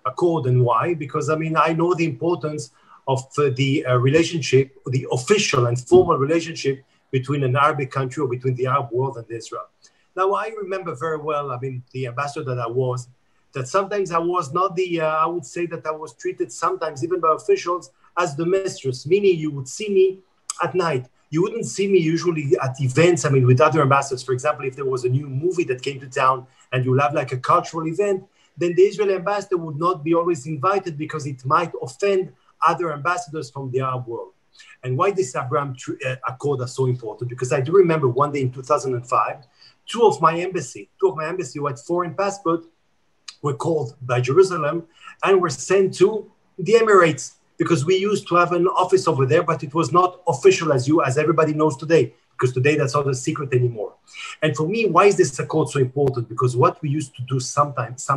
Accord. And why? Because, I mean, I know the importance of the relationship, the official and formal relationship between an Arabic country or between the Arab world and Israel. Now, I remember very well, I mean, the ambassador that I was, that sometimes I was not I would say that I was treated sometimes, even by officials, as the mistress, meaning you would see me at night. You wouldn't see me usually at events, I mean, with other ambassadors. For example, if there was a new movie that came to town and you'll have like a cultural event, then the Israeli ambassador would not be always invited because it might offend other ambassadors from the Arab world. And why this Abraham Accord is so important? Because I do remember one day in 2005, two of my embassy who had foreign passport were called by Jerusalem and were sent to the Emirates, because we used to have an office over there, but it was not official as everybody knows today, because today that's not a secret anymore. And for me, why is this accord so important? Because what we used to do sometimes,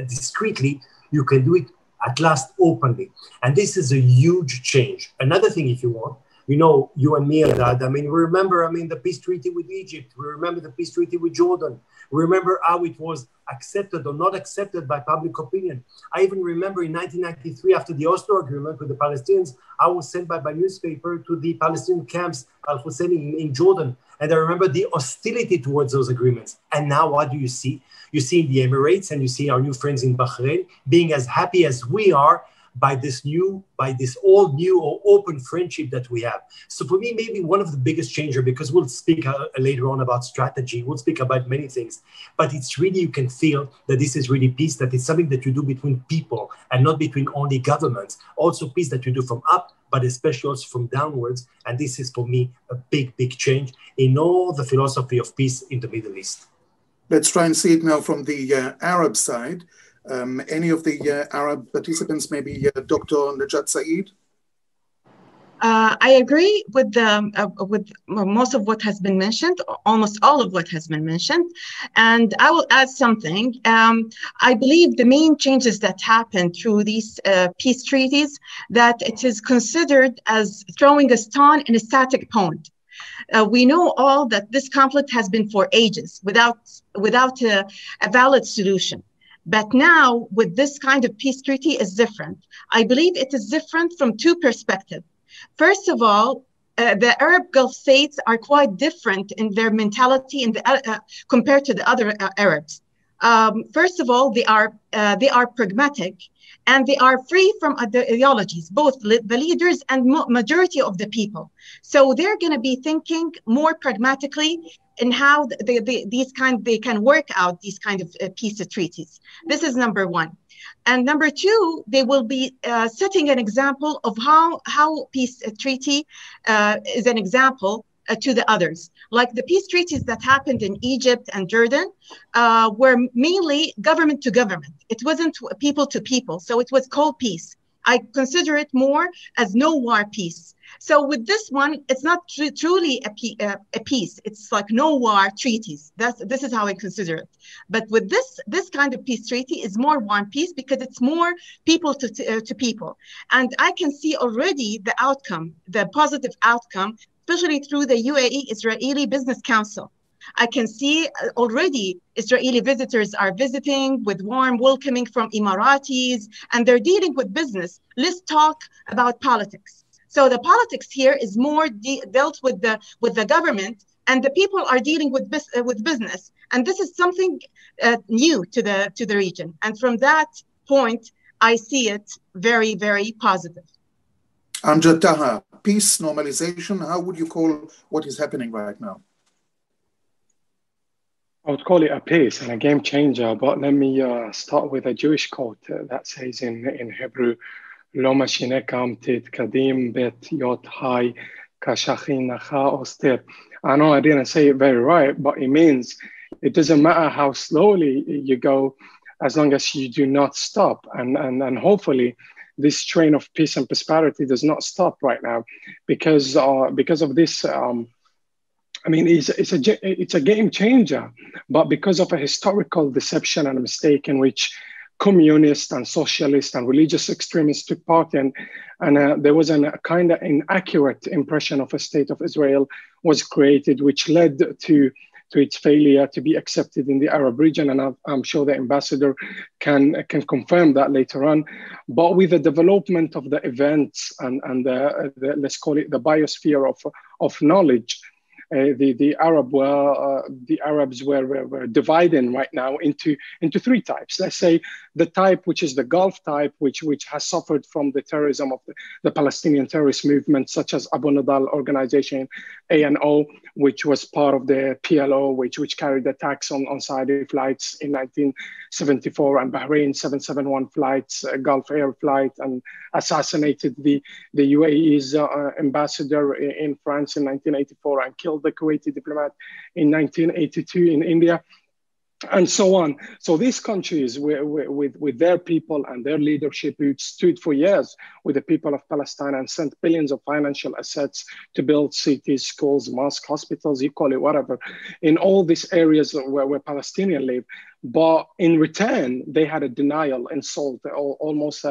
discreetly, you can do it at last openly. And this is a huge change. Another thing, if you want, you know, you and me, Eldad, I mean, we remember, the peace treaty with Egypt. We remember the peace treaty with Jordan. We remember how it was accepted or not accepted by public opinion. I even remember in 1993, after the Oslo agreement with the Palestinians, I was sent by my newspaper to the Palestinian camps, Al-Husseini in Jordan. And I remember the hostility towards those agreements. And now what do you see? You see in the Emirates and you see our new friends in Bahrain being as happy as we are by this all new or open friendship that we have. So for me, maybe one of the biggest changes, because we'll speak later on about strategy, we'll speak about many things, but it's really, you can feel that this is really peace, that it's something that you do between people and not between only governments. Also peace that you do from up, but especially also from downwards. And this is for me a big, big change in all the philosophy of peace in the Middle East. Let's try and see it now from the Arab side. Any of the Arab participants, maybe Dr. Najat Saeed? I agree with most of what has been mentioned, almost all of what has been mentioned. And I will add something. I believe the main changes that happened through these peace treaties, that it is considered as throwing a stone in a static pond. We know all that this conflict has been for ages without a valid solution. But now with this kind of peace treaty is different. I believe it is different from two perspectives. First of all, the Arab Gulf states are quite different in their mentality compared to the other Arabs. First of all, they are pragmatic and they are free from ideologies, both the leaders and majority of the people. So they're going to be thinking more pragmatically in how they can work out these kind of peace treaties. This is number one. And number two, they will be setting an example of how peace treaty is an example to the others. Like the peace treaties that happened in Egypt and Jordan were mainly government to government. It wasn't people to people, so it was called peace. I consider it more as no war peace. So with this one, it's not truly a peace. It's like no war treaties. This is how I consider it. But with this kind of peace treaty is more war peace because it's more people to people. And I can see already the outcome, the positive outcome, especially through the UAE Israeli Business Council. I can see already Israeli visitors are visiting with warm welcoming from Emiratis, and they're dealing with business. Let's talk about politics. So the politics here is more dealt with the government, and the people are dealing with business. And this is something new to the region. And from that point, I see it very, very positive. Amjad Taha, peace, normalization, how would you call what is happening right now? I would call it a pace and a game changer, but let me start with a Jewish quote that says in Hebrew, "Lo mashinekam tit kadim bet yot hai kashachin nacha oster." I know I didn't say it very right, but it means it doesn't matter how slowly you go, as long as you do not stop. And hopefully, this train of peace and prosperity does not stop right now, because of this. I mean, it's a game changer, but because of a historical deception and a mistake in which communists and socialists and religious extremists took part in, and there was a kind of inaccurate impression of a state of Israel was created, which led to its failure to be accepted in the Arab region. And I'm sure the ambassador can confirm that later on. But with the development of the events and the let's call it the biosphere of knowledge, the Arabs were dividing right now into three types. Let's say the type which is the Gulf type, which has suffered from the terrorism of the Palestinian terrorist movement, such as Abu Nidal organization, ANO, which was part of the PLO, which carried attacks on Saudi flights in 1974 and Bahrain 771 flights, Gulf Air flight, and assassinated the UAE's ambassador in France in 1984 and killed the Kuwaiti diplomat in 1982 in India, and so on. So these countries with their people and their leadership who stood for years with the people of Palestine and sent billions of financial assets to build cities, schools, mosques, hospitals, you call it whatever, in all these areas where Palestinians live. But in return, they had a denial, insult, almost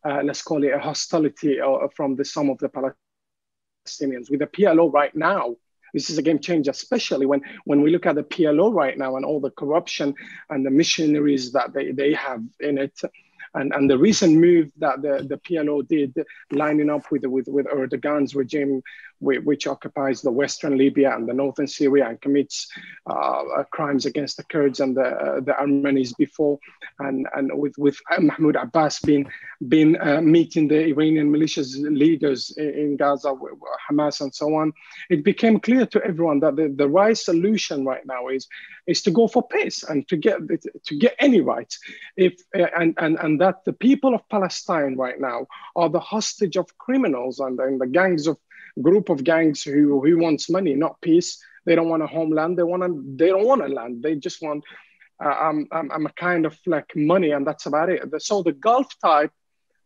let's call it a hostility from some of the Palestinians. With the PLO right now, this is a game changer, especially when we look at the PLO right now and all the corruption and the missionaries that they have in it. And the recent move that the PLO did, lining up with Erdogan's regime, which occupies the western Libya and the northern Syria and commits crimes against the Kurds and the Armenians before, and with Mahmoud Abbas being meeting the Iranian militias leaders in Gaza, Hamas and so on, it became clear to everyone that the right solution right now is to go for peace and to get any rights. And that the people of Palestine right now are the hostage of criminals and the group of gangs who wants money, not peace. They don't want a homeland. They don't want a land. They just want a kind of like money, and that's about it. So the Gulf type,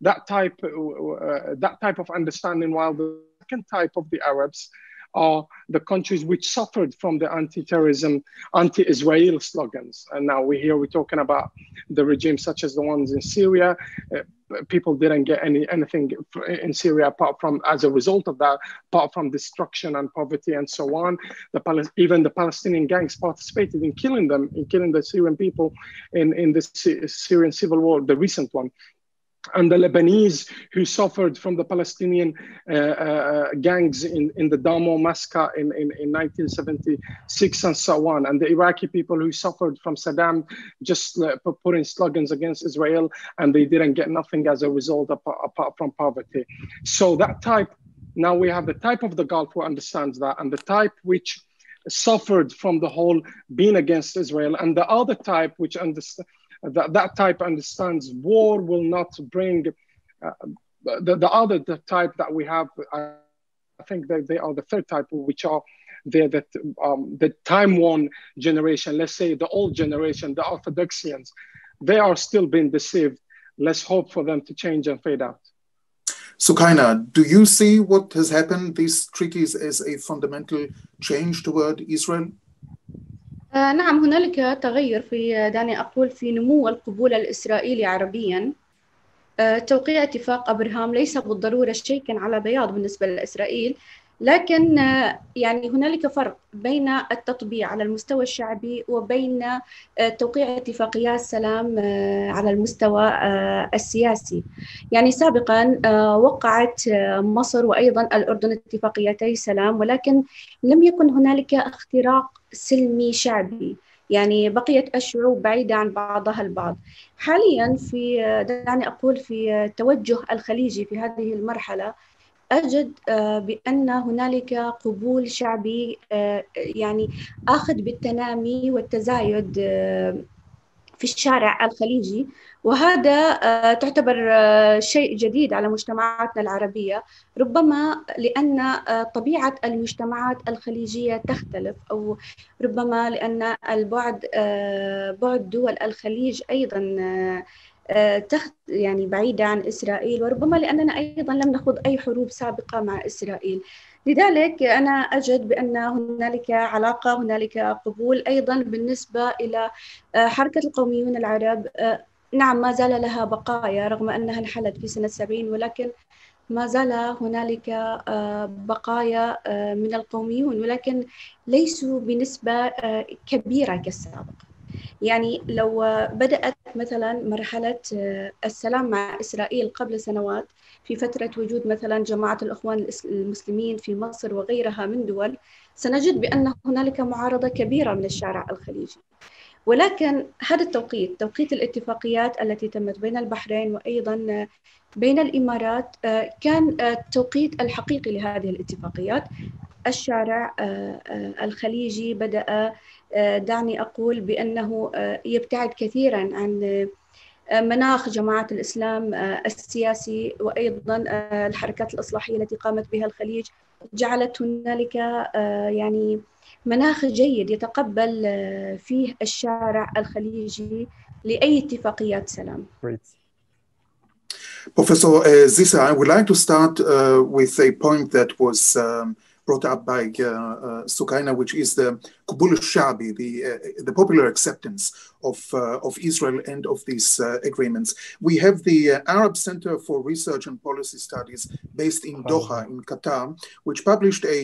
that type of understanding, while the second type of the Arabs are the countries which suffered from the anti-terrorism, anti-Israel slogans. And now we're talking about the regimes such as the ones in Syria. People didn't get anything in Syria apart from, as a result of that, apart from destruction and poverty and so on. Even the Palestinian gangs participated in killing the Syrian people in the Syrian civil war, the recent one. And the Lebanese who suffered from the Palestinian gangs in the Damo massacre in 1976 and so on. And the Iraqi people who suffered from Saddam just putting slogans against Israel, and they didn't get nothing as a result apart from poverty. So that type, now we have the type of the Gulf who understands that, and the type which suffered from the whole being against Israel, and the other type which understands that type understands war will not bring the type that we have. I think that they are the third type, which are the time-worn generation. Let's say the old generation, the Orthodoxians. They are still being deceived. Let's hope for them to change and fade out. So, Kaina, do you see what has happened, these treaties, as a fundamental change toward Israel? نعم، هنالك تغير دعني أقول في نمو القبول الإسرائيلي عربياً. توقيع اتفاق أبراهام ليس بالضرورة شيء كان على بياض بالنسبة لإسرائيل، لكن يعني هنالك فرق بين التطبيع على المستوى الشعبي وبين توقيع اتفاقيات سلام على المستوى السياسي. يعني سابقاً وقعت مصر وأيضاً الأردن اتفاقيتي سلام، ولكن لم يكن هنالك اختراق سلمي شعبي، يعني بقيت الشعوب بعيدة عن بعضها البعض. حالياً دعني أقول في التوجه الخليجي في هذه المرحلة أجد بأن هنالك قبول شعبي يعني آخذ بالتنامي والتزايد في الشارع الخليجي، وهذا تعتبر شيء جديد على مجتمعاتنا العربية، ربما لأن طبيعة المجتمعات الخليجية تختلف، أو ربما لأن بعد دول الخليج أيضا يعني بعيدة عن إسرائيل، وربما لأننا أيضا لم نخوض أي حروب سابقة مع إسرائيل. لذلك أنا أجد بأن هنالك علاقة، هنالك قبول أيضا بالنسبة إلى حركة القوميون العرب. نعم ما زال لها بقايا رغم أنها انحلت في سنة 70، ولكن ما زال هنالك بقايا من القوميون، ولكن ليسوا بنسبة كبيرة كالسابق. يعني لو بدأت مثلا مرحلة السلام مع إسرائيل قبل سنوات في فترة وجود مثلا جماعة الإخوان المسلمين في مصر وغيرها من دول، سنجد بأن هنالك معارضة كبيرة من الشارع الخليجي. ولكن هذا التوقيت، توقيت الاتفاقيات التي تمت بين البحرين وأيضا بين الإمارات، كان التوقيت الحقيقي لهذه الاتفاقيات. الشارع الخليجي بدأ، دعني أقول بأنه يبتعد كثيرا عن مناخ جماعة الإسلام السياسي، وأيضا الحركات الإصلاحية التي قامت بها الخليج جعلت هنالك يعني مناخ جيد يتقبل فيه الشارع الخليجي لأي اتفاقيات سلام. Professor Zisa, I would like to start with a point that was brought up by Sukaina, which is the Qubul al-Shabi, the popular acceptance of Israel and of these agreements. We have the Arab Center for Research and Policy Studies based in Doha, in Qatar, which published a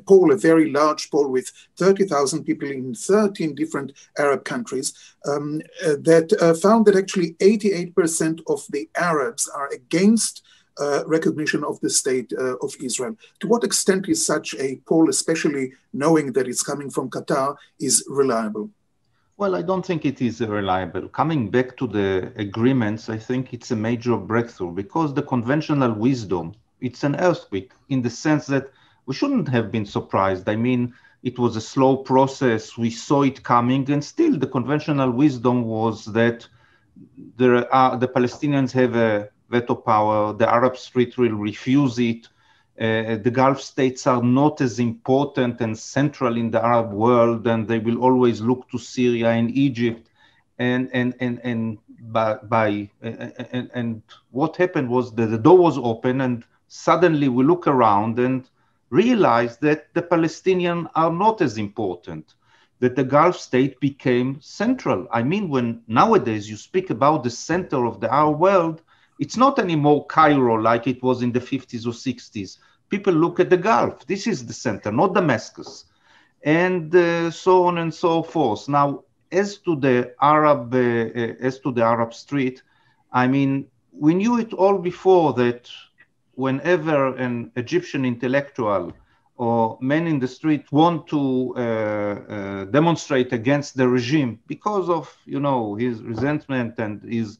poll, a very large poll with 30,000 people in 13 different Arab countries, that found that actually 88% of the Arabs are against recognition of the state of Israel. To what extent is such a poll, especially knowing that it's coming from Qatar, is reliable? Well, I don't think it is reliable. Coming back to the agreements, I think it's a major breakthrough because the conventional wisdom, it's an earthquake in the sense that we shouldn't have been surprised. I mean, it was a slow process. We saw it coming, and still the conventional wisdom was that the Palestinians have a veto power, the Arab Street will refuse it, the Gulf states are not as important and central in the Arab world, and they will always look to Syria and Egypt. And what happened was that the door was open, and suddenly we look around and realize that the Palestinians are not as important, that the Gulf state became central. I mean, when nowadays you speak about the center of the Arab world, it's not anymore Cairo like it was in the 50s or 60s. People look at the Gulf. This is the center, not Damascus. And so on and so forth. Now, as to the Arab Street, I mean, we knew it all before that whenever an Egyptian intellectual or men in the street want to demonstrate against the regime because of, you know, his resentment and his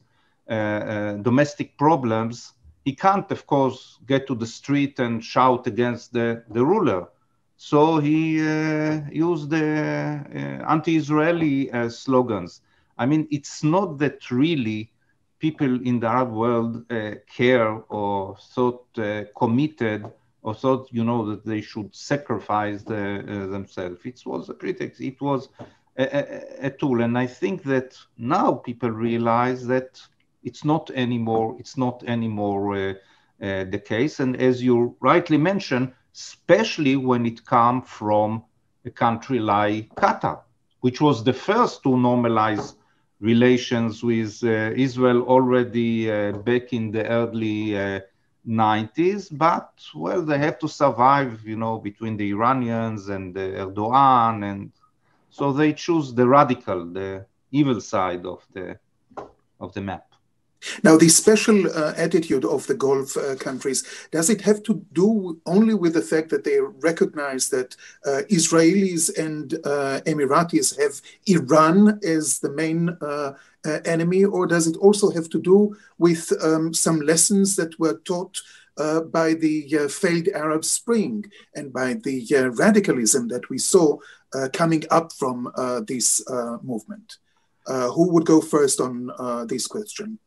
domestic problems, he can't, of course, get to the street and shout against the ruler. So he used the anti-Israeli slogans. I mean, it's not that really people in the Arab world care or thought committed or thought, you know, that they should sacrifice themselves. It was a pretext. It was a tool. And I think that now people realize that it's not anymore the case. And as you rightly mentioned, especially when it comes from a country like Qatar, which was the first to normalize relations with Israel already back in the early 90s. But, well, they have to survive, you know, between the Iranians and Erdogan. And so they choose the radical, the evil side of the map. Now, the special attitude of the Gulf countries, does it have to do only with the fact that they recognize that Israelis and Emiratis have Iran as the main enemy, or does it also have to do with some lessons that were taught by the failed Arab Spring and by the radicalism that we saw coming up from this movement. Who would go first on this question?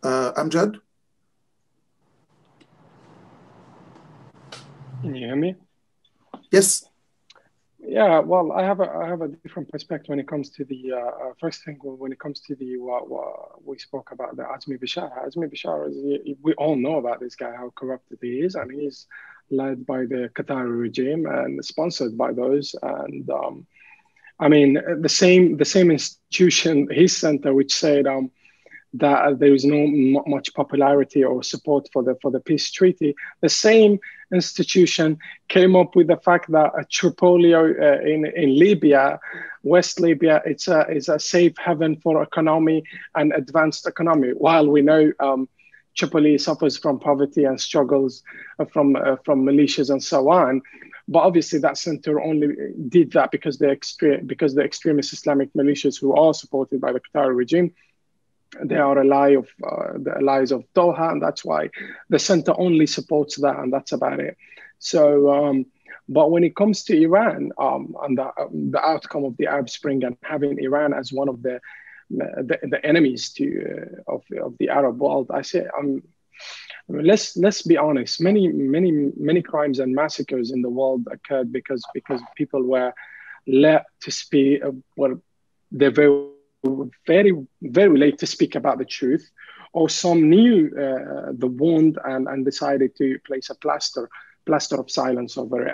Amjad? Can you hear me? Yes. Yeah, well, I have a different perspective when it comes to the first thing. When it comes to the what we spoke about, the Azmi Bashar. Azmi Bashar is, we all know about this guy, how corrupted he is, and he's led by the Qatari regime and sponsored by those. And I mean, the same institution, his center, which said that there is not much popularity or support for the peace treaty. The same institution came up with the fact that Tripoli in Libya, West Libya, is a safe haven for economy and advanced economy. While we know Tripoli suffers from poverty and struggles from militias and so on. But obviously that center only did that because the extremist Islamic militias who are supported by the Qatari regime, they are the allies of Doha, and that's why the center only supports that, and that's about it. So, but when it comes to Iran and the outcome of the Arab Spring and having Iran as one of the enemies of the Arab world, I say, let's be honest. Many crimes and massacres in the world occurred because people were let to speak. They're very, very late to speak about the truth, or some knew the wound and decided to place a plaster of silence over it,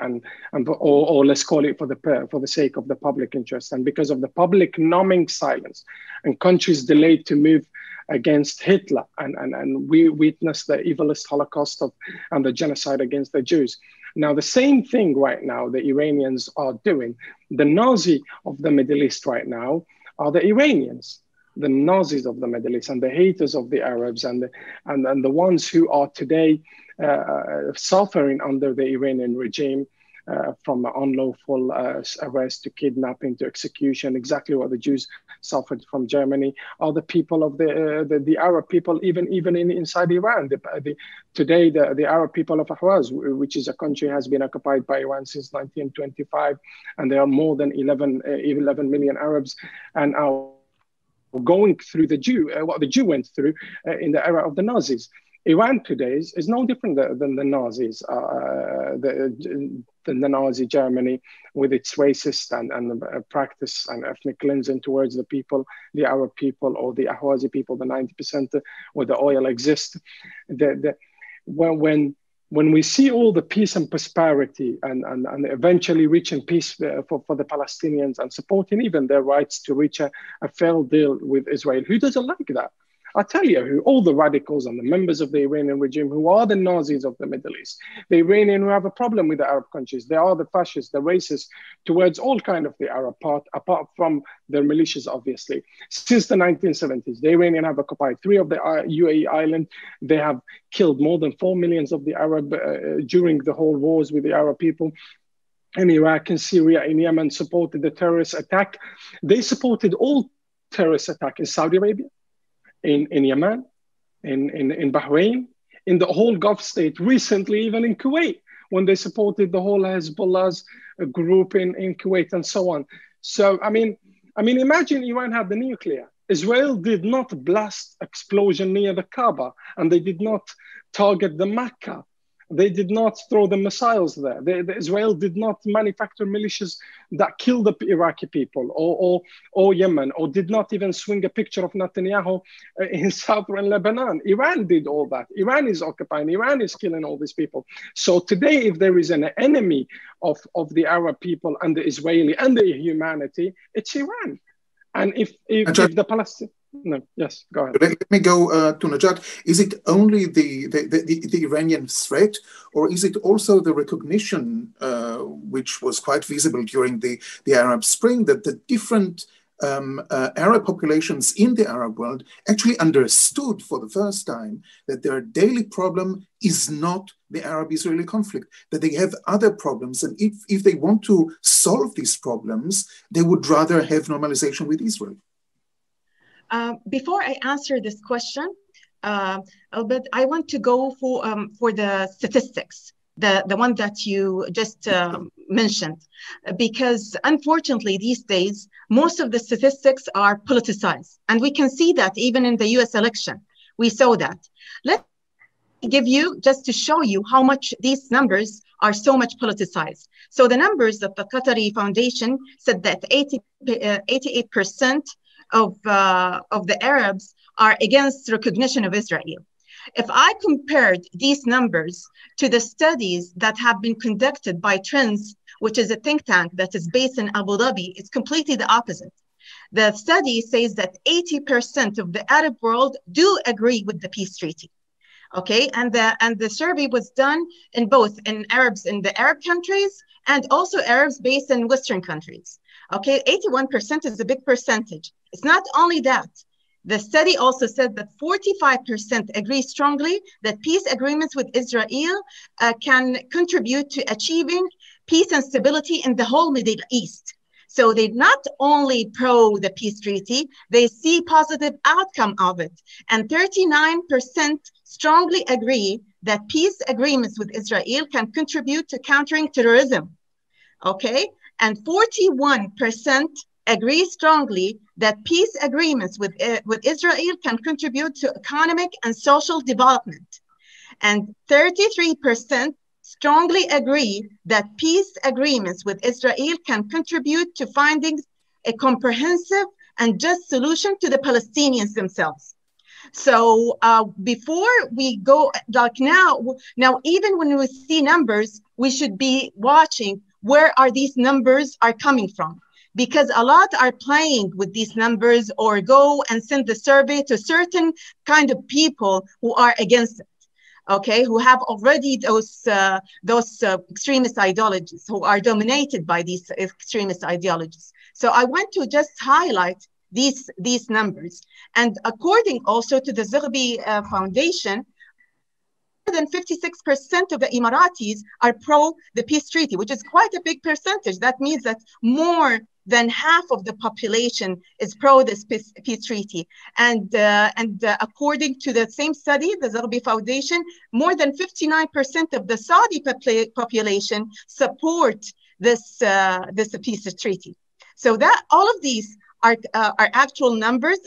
or let's call it for the sake of the public interest, and because of the public numbing silence, and countries delayed to move against Hitler, and we witnessed the evilest Holocaust and the genocide against the Jews. Now, the same thing right now the Iranians are doing. The Nazi of the Middle East right now are the Iranians, the Nazis of the Middle East, and the haters of the Arabs, and the ones who are today suffering under the Iranian regime, from unlawful arrest to kidnapping to execution, exactly what the Jews suffered from Germany, are the people of the Arab people, even inside Iran. Today, the Arab people of Ahwaz, which is a country, has been occupied by Iran since 1925, and there are more than 11 million Arabs, and are going through what the Jew went through in the era of the Nazis. Iran today is no different than the Nazis, than the Nazi Germany, with its racist and practice and ethnic cleansing towards the people, the Arab people, or the Ahwazi people, the 90% where the oil exists. When we see all the peace and prosperity and eventually reaching peace for the Palestinians and supporting even their rights to reach a fair deal with Israel, who doesn't like that? I tell you all the radicals and the members of the Iranian regime who are the Nazis of the Middle East, the Iranian who have a problem with the Arab countries, they are the fascists, the racists towards all kind of the Arab part, apart from their militias, obviously. Since the 1970s, the Iranian have occupied 3 of the UAE islands. They have killed more than 4 million of the Arab during the whole wars with the Arab people. In Iraq, in Syria, in Yemen, supported the terrorist attack. They supported all terrorist attack in Saudi Arabia, in Yemen, in Bahrain, in the whole Gulf state, recently even in Kuwait, when they supported the whole Hezbollah's group in Kuwait and so on. So, I mean, imagine Iran had the nuclear. Israel did not blast explosion near the Kaaba, and they did not target the Mecca. They did not throw the missiles there. Israel did not manufacture militias that killed the Iraqi people or Yemen, or did not even swing a picture of Netanyahu in southern Lebanon. Iran did all that. Iran is occupying. Iran is killing all these people. So today, if there is an enemy of the Arab people and the Israeli and the humanity, it's Iran. And if the Palestinians... No, yes, go ahead. Let me go to Najat. Is it only the Iranian threat, or is it also the recognition, which was quite visible during the Arab Spring, that the different Arab populations in the Arab world actually understood for the first time that their daily problem is not the Arab-Israeli conflict, that they have other problems, and if they want to solve these problems, they would rather have normalization with Israel? Before I answer this question, but I want to go for the statistics, the one that you just mentioned, because unfortunately these days, most of the statistics are politicized. And we can see that even in the US election, we saw that. Let me give you, just to show you how much these numbers are so much politicized. So the numbers that the Qatari Foundation said that 88% of the Arabs are against recognition of Israel. If I compared these numbers to the studies that have been conducted by Trends, which is a think tank that is based in Abu Dhabi, it's completely the opposite. The study says that 80% of the Arab world do agree with the peace treaty. Okay, and the survey was done in both in Arabs in the Arab countries and also Arabs based in Western countries. Okay, 81% is a big percentage. It's not only that. The study also said that 45% agree strongly that peace agreements with Israel can contribute to achieving peace and stability in the whole Middle East. So they not only pro the peace treaty, they see positive outcome of it. And 39% strongly agree that peace agreements with Israel can contribute to countering terrorism. Okay, and 41% agree strongly that peace agreements with Israel can contribute to economic and social development. And 33% strongly agree that peace agreements with Israel can contribute to finding a comprehensive and just solution to the Palestinians themselves. So before we go, like now even when we see numbers, we should be watching where are these numbers are coming from. Because a lot are playing with these numbers or go and send the survey to certain kind of people who are against it, okay, who have already those extremist ideologies, who are dominated by these extremist ideologies. So I want to just highlight these numbers. And according also to the Zerbi Foundation, more than 56% of the Emiratis are pro the peace treaty, which is quite a big percentage. That means that more than half of the population is pro this peace treaty. And according to the same study, the Zerbi Foundation, more than 59% of the Saudi population support this peace treaty. So that all of these are actual numbers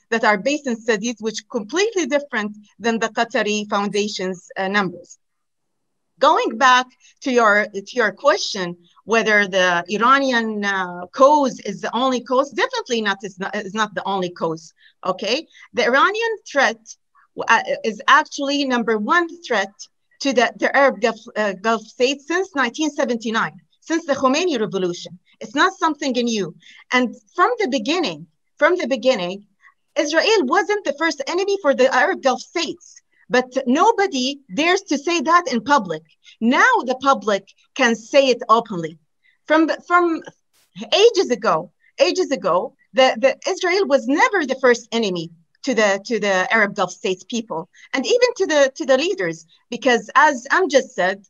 that are based in studies which are completely different than the Qatari Foundation's numbers. Going back to your question, whether the Iranian cause is the only cause, definitely not. Is not the only cause. Okay, the Iranian threat is actually number one threat to the Arab Gulf states since 1979, since the Khomeini revolution. It's not something new. And from the beginning, Israel wasn't the first enemy for the Arab Gulf states. But nobody dares to say that in public. Now the public can say it openly. From ages ago, the Israel was never the first enemy to the Arab Gulf states people, and even to the leaders, because as Amjad said,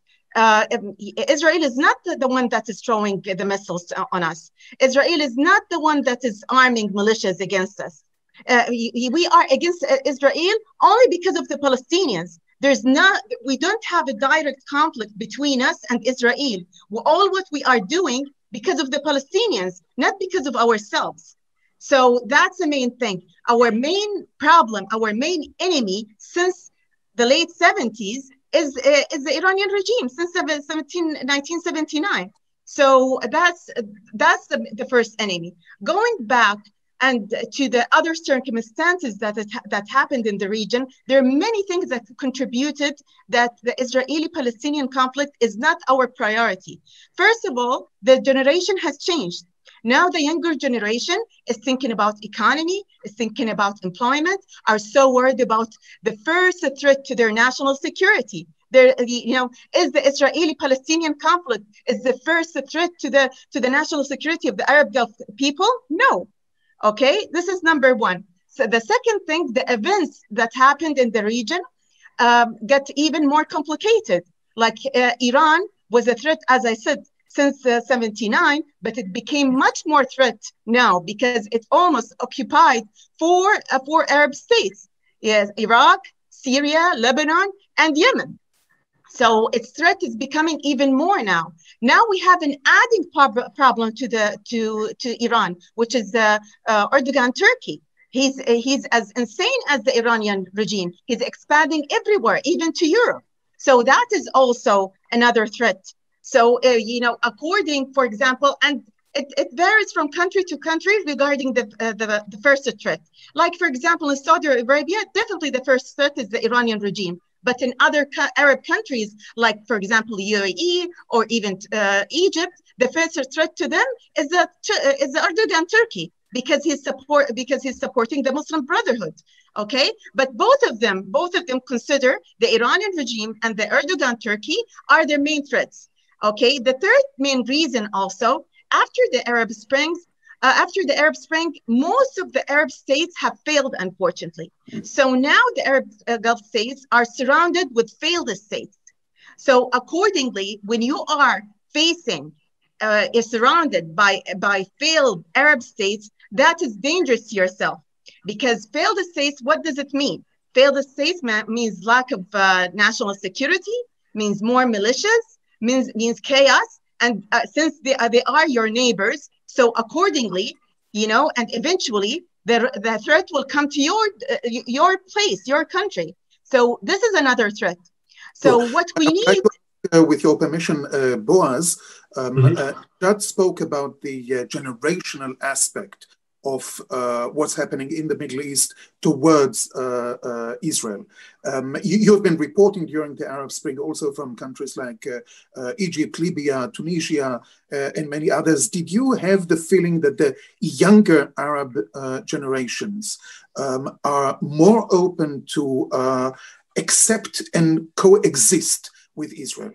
Israel is not the one that is throwing the missiles on us. Israel is not the one that is arming militias against us. We are against Israel only because of the Palestinians. We don't have a direct conflict between us and Israel. All what we are doing because of the Palestinians, not because of ourselves. So that's the main thing. Our main problem, our main enemy since the late 70s is the Iranian regime since 1979. So that's the first enemy. Going back and to the other circumstances that happened in the region, there are many things that contributed that the Israeli-Palestinian conflict is not our priority. First of all, the generation has changed. Now the younger generation is thinking about economy, is thinking about employment, are so worried about the first threat to their national security. Is the Israeli-Palestinian conflict is the first threat to the national security of the Arab Gulf people? No. Okay, this is number one. So the second thing, the events that happened in the region got even more complicated. Like Iran was a threat, as I said, since 79, but it became much more threat now because it almost occupied four Arab states. Yes, Iraq, Syria, Lebanon, and Yemen. So its threat is becoming even more now. Now we have an adding problem to Iran, which is Erdogan Turkey. He's as insane as the Iranian regime. He's expanding everywhere, even to Europe. So that is also another threat. So, according, for example, and it varies from country to country regarding the first threat. Like, for example, in Saudi Arabia, definitely the first threat is the Iranian regime. But in other Arab countries, like, for example, UAE or even Egypt, the first threat to them is the Erdogan Turkey, because he's supporting the Muslim Brotherhood. Okay, but both of them consider the Iranian regime and the Erdogan Turkey are their main threats. Okay, the third main reason also, after the Arab Spring, most of the Arab states have failed, unfortunately. So now the Arab Gulf states are surrounded with failed states. So accordingly, when you are is surrounded by failed Arab states, that is dangerous to yourself. Because failed states, what does it mean? Failed states means lack of national security, means more militias, means chaos. And since they are your neighbors, so accordingly, and eventually the threat will come to your place, your country. So this is another threat. So what we need... with your permission, Boaz, Jad spoke about the generational aspect of what's happening in the Middle East towards Israel. You've been reporting during the Arab Spring also from countries like Egypt, Libya, Tunisia, and many others. Did you have the feeling that the younger Arab generations are more open to accept and coexist with Israel?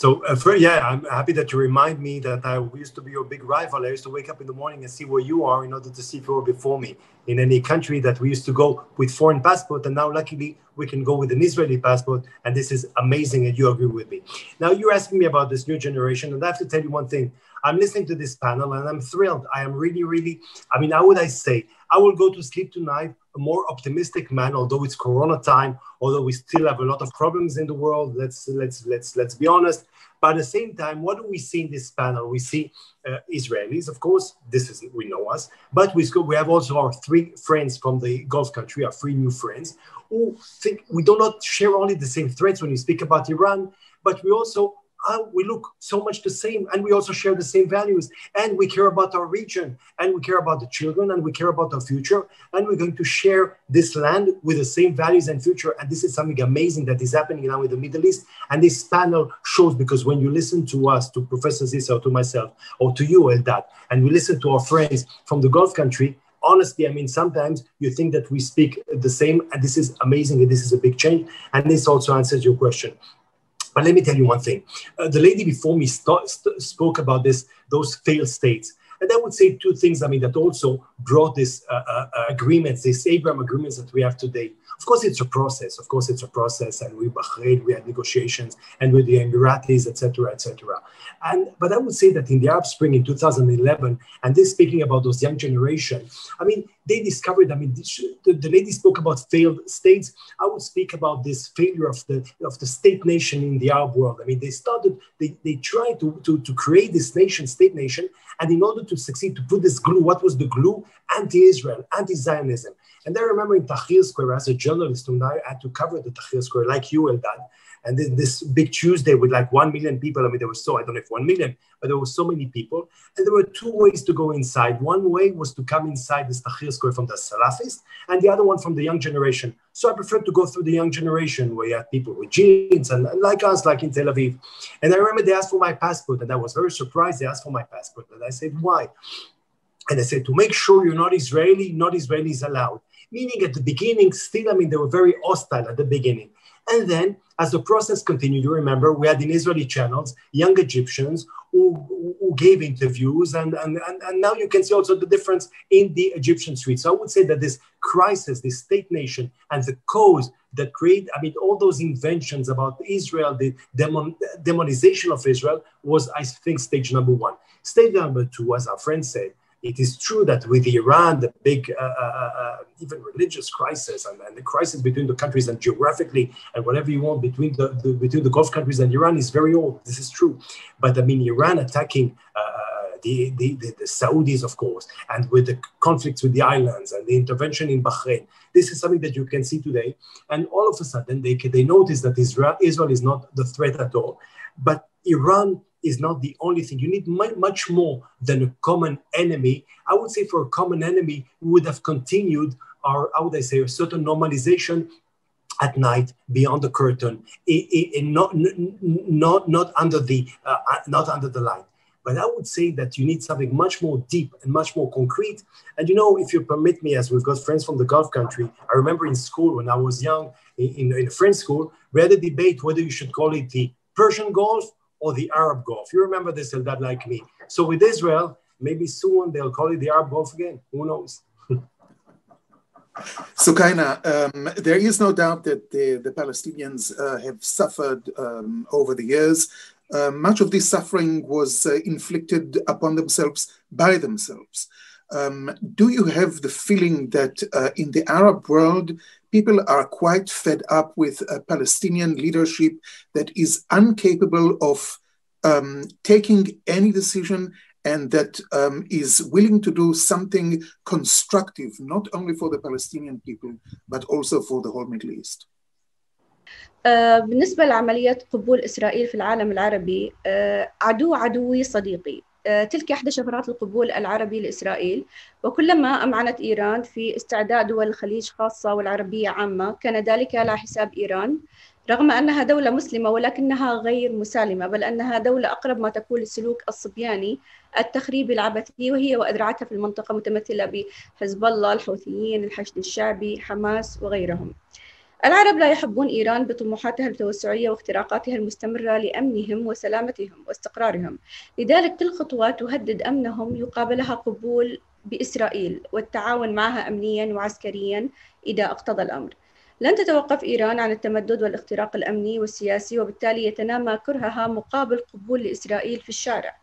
So, I'm happy that you remind me that I used to be your big rival. I used to wake up in the morning and see where you are in order to see if you were before me in any country that we used to go with foreign passport. And now, luckily, we can go with an Israeli passport. And this is amazing. And you agree with me. Now, you're asking me about this new generation. And I have to tell you one thing. I'm listening to this panel and I'm thrilled. I am really, how would I say? I will go to sleep tonight a more optimistic man, although it's Corona time, although we still have a lot of problems in the world. Let's be honest. But at the same time, what do we see in this panel? We see Israelis, of course. We know us, but we have also our three friends from the Gulf country, our three new friends, who think we do not share only the same threats when you speak about Iran, but we also we look so much the same, and we also share the same values, and we care about our region, and we care about the children, and we care about our future, and we're going to share this land with the same values and future. And this is something amazing that is happening now in the Middle East. And this panel shows, because when you listen to us, to Professor Zissa, or to myself, or to you, Eldad, and we listen to our friends from the Gulf country, honestly, sometimes you think that we speak the same, and this is amazing, and this is a big change, and this also answers your question. But let me tell you one thing. The lady before me spoke about those failed states. And I would say two things, that also brought this agreements, these Abraham agreements that we have today. Of course, it's a process. And with Bahrain, we had negotiations, and with the Emiratis, etc., etc. But I would say that in the Arab Spring in 2011, and this speaking about those young generation, they discovered, the lady spoke about failed states. I would speak about this failure of the state nation in the Arab world. They tried to create this state nation, and in order to succeed, to put this glue, what was the glue? Anti-Israel, anti-Zionism. And I remember in Tahrir Square, as a journalist, when I had to cover the Tahrir Square, like you, Eldad, and then this big Tuesday with like 1 million people. There was I don't know if 1 million, but there were so many people. And there were two ways to go inside. One way was to come inside this Tahrir Square from the Salafists, and the other one from the young generation. So I preferred to go through the young generation, where you have people with jeans and like us, like in Tel Aviv. And I remember they asked for my passport, and I was very surprised they asked for my passport. And I said, why? And I said, to make sure you're not Israeli, not Israelis allowed. Meaning at the beginning, still, they were very hostile at the beginning. And then, as the process continued, you remember, we had in Israeli channels, young Egyptians who gave interviews, and now you can see also the difference in the Egyptian streets. So I would say that this crisis, this state nation, and the cause that create, all those inventions about Israel, the demonization of Israel was, I think, stage number one. Stage number two, as our friend said, It is true that with Iran, the big, even religious crisis and the crisis between the countries and geographically and whatever you want between the Gulf countries and Iran is very old. This is true. But I mean, Iran attacking the Saudis, of course, and with the conflicts with the islands and the intervention in Bahrain, this is something that you can see today. And all of a sudden, they notice that Israel is not the threat at all. But Iran is not the only thing. You need much more than a common enemy. I would say for a common enemy, we would have continued our, how would I say, a certain normalization at night beyond the curtain, not under the light. But I would say that you need something much more deep and much more concrete. And you know, if you permit me, as we've got friends from the Gulf country, I remember in school when I was young, in a French school, we had a debate whether you should call it the Persian Gulf or the Arab Gulf. You remember this, Eldad, like me. So with Israel, maybe soon they'll call it the Arab Gulf again. Who knows? So, Kaina, there is no doubt that the Palestinians have suffered over the years. Much of this suffering was inflicted upon themselves by themselves. Do you have the feeling that in the Arab world, people are quite fed up with a Palestinian leadership that is incapable of taking any decision and that is willing to do something constructive, not only for the Palestinian people, but also for the whole Middle East? بالنسبة لعملية قبول إسرائيل في العالم العربي، عدوي صديقي. تلك إحدى شفرات القبول العربي لإسرائيل، وكلما أمعنت إيران في استعداء دول الخليج خاصة والعربية عامة كان ذلك على حساب إيران، رغم أنها دولة مسلمة ولكنها غير مسالمة، بل أنها دولة أقرب ما تكون للسلوك الصبياني التخريبي العبثي، وهي وأذرعتها في المنطقة متمثلة بحزب الله، الحوثيين، الحشد الشعبي، حماس وغيرهم. العرب لا يحبون إيران بطموحاتها التوسعية واختراقاتها المستمرة لأمنهم وسلامتهم واستقرارهم، لذلك كل خطوة تهدد أمنهم يقابلها قبول بإسرائيل والتعاون معها أمنياً وعسكرياً إذا اقتضى الأمر. لن تتوقف إيران عن التمدد والاختراق الأمني والسياسي، وبالتالي يتنامى كرهها مقابل قبول لإسرائيل في الشارع،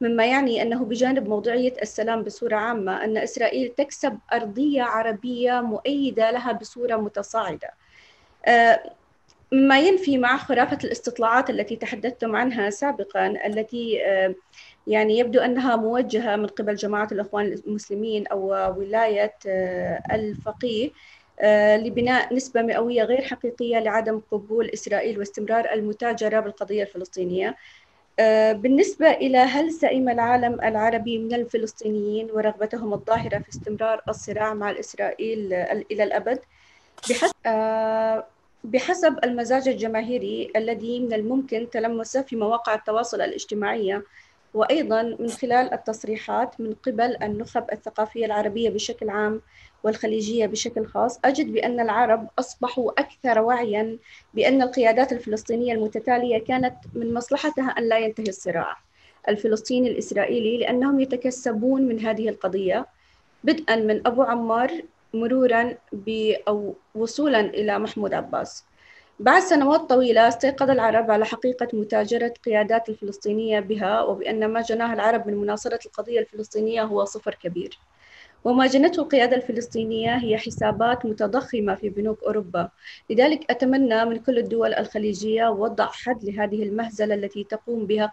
مما يعني أنه بجانب موضوعية السلام بصورة عامة أن إسرائيل تكسب أرضية عربية مؤيدة لها بصورة متصاعدة، ما ينفي مع خرافة الاستطلاعات التي تحدثتم عنها سابقاً، التي يعني يبدو أنها موجهة من قبل جماعة الإخوان المسلمين أو ولاية الفقيه لبناء نسبة مئوية غير حقيقية لعدم قبول إسرائيل واستمرار المتاجرة بالقضية الفلسطينية. بالنسبة إلى هل سئم العالم العربي من الفلسطينيين ورغبتهم الظاهرة في استمرار الصراع مع إسرائيل إلى الأبد، بحسب المزاج الجماهيري الذي من الممكن تلمسه في مواقع التواصل الاجتماعي، وأيضاً من خلال التصريحات من قبل النخب الثقافية العربية بشكل عام والخليجية بشكل خاص، أجد بأن العرب أصبحوا أكثر وعياً بأن القيادات الفلسطينية المتتالية كانت من مصلحتها أن لا ينتهي الصراع الفلسطيني الإسرائيلي، لأنهم يتكسبون من هذه القضية بدءاً من أبو عمار مروراً أو وصولاً إلى محمود عباس. بعد سنوات طويلة استيقظ العرب على حقيقة متاجرة قيادات الفلسطينية بها، وبأن ما جناه العرب من مناصرة القضية الفلسطينية هو صفر كبير، وما جنته القيادة الفلسطينية هي حسابات متضخمة في بنوك أوروبا. لذلك أتمنى من كل الدول الخليجية وضع حد لهذه المهزلة التي تقوم بها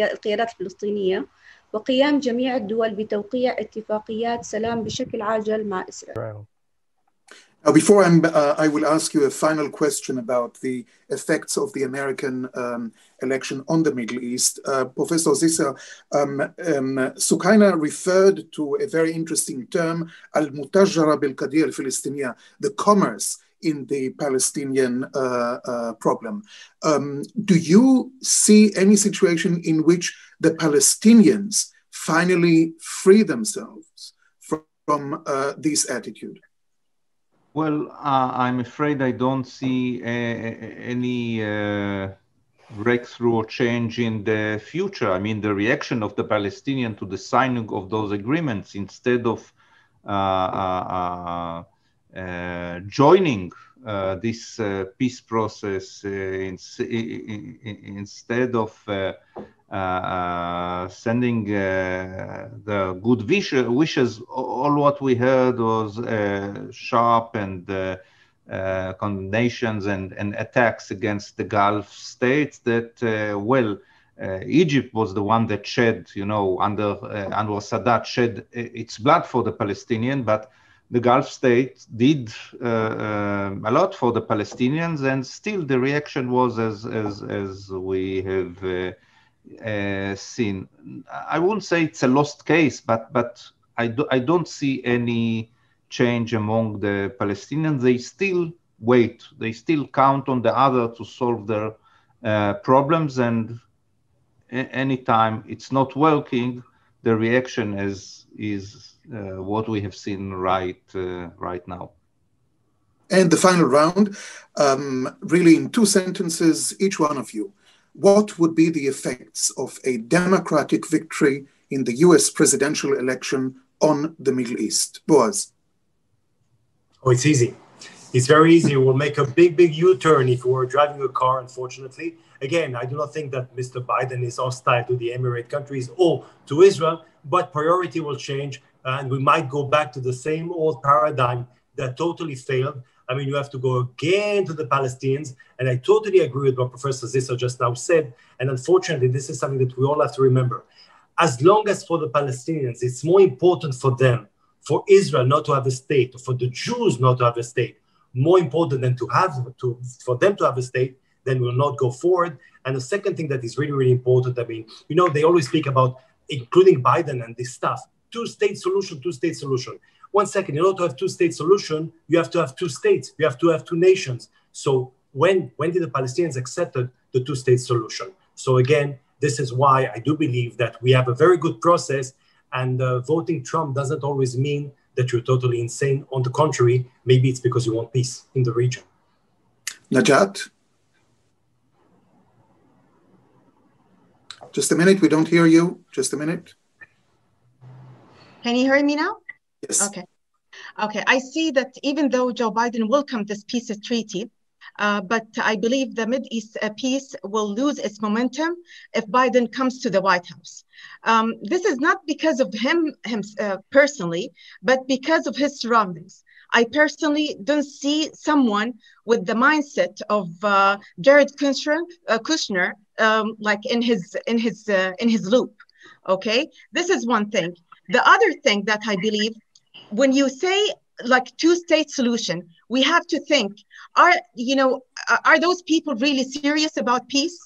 القيادات الفلسطينية، وقيام جميع الدول بتوقيع اتفاقيات سلام بشكل عاجل مع إسرائيل. Now, before I will ask you a final question about the effects of the American election on the Middle East. Professor Zisser, Sukaina referred to a very interesting term, al-mutajara bil-qadiyya al-Filistiniya, the commerce in the Palestinian problem. Do you see any situation in which the Palestinians finally free themselves from this attitude? Well, I'm afraid I don't see any breakthrough or change in the future. I mean, the reaction of the Palestinians to the signing of those agreements, instead of joining this peace process instead of sending the good wishes. All what we heard was sharp and condemnations and attacks against the Gulf states that, Egypt was the one that shed, under Anwar Sadat shed its blood for the Palestinian, but the Gulf states did a lot for the Palestinians, and still the reaction was as we have seen. I wouldn't say it's a lost case, but I don't see any change among the Palestinians. They still wait. They still count on the other to solve their problems, and anytime it's not working, the reaction is what we have seen right now. And the final round, really in 2 sentences, each one of you. What would be the effects of a democratic victory in the US presidential election on the Middle East? Boaz. Oh, it's easy. It's very easy. We'll make a big U-turn if we were driving a car, unfortunately. Again, I do not think that Mr. Biden is hostile to the Emirate countries or to Israel, but priority will change, and we might go back to the same old paradigm that totally failed. I mean, you have to go again to the Palestinians, and I totally agree with what Professor Zisser just now said, and unfortunately, this is something that we all have to remember. As long as for the Palestinians, it's more important for them, for Israel not to have a state, or for the Jews not to have a state, more important than for them to have a state, then we'll not go forward. And the second thing that is really important, I mean, they always speak about, including Biden and this stuff, two-state solution. 1 second, in order to have two-state solution, you have to have 2 states. You have to have 2 nations. So when did the Palestinians accept the two-state solution? So again, this is why I do believe that we have a very good process, and voting Trump doesn't always mean that you're totally insane. On the contrary, maybe it's because you want peace in the region. Najat? Just a minute, we don't hear you. Just a minute. Can you hear me now? Yes. Okay. I see that even though Joe Biden welcomed this peace treaty, but I believe the Mideast peace will lose its momentum if Biden comes to the White House. This is not because of him personally, but because of his surroundings. I personally don't see someone with the mindset of Jared Kushner, like in his loop. Okay, this is one thing. The other thing that I believe, when you say like two-state solution, we have to think: are those people really serious about peace?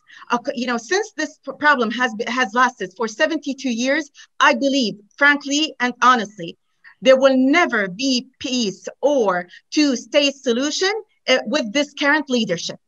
Since this problem has lasted for 72 years, I believe, frankly and honestly, there will never be peace or two-state solution with this current leadership.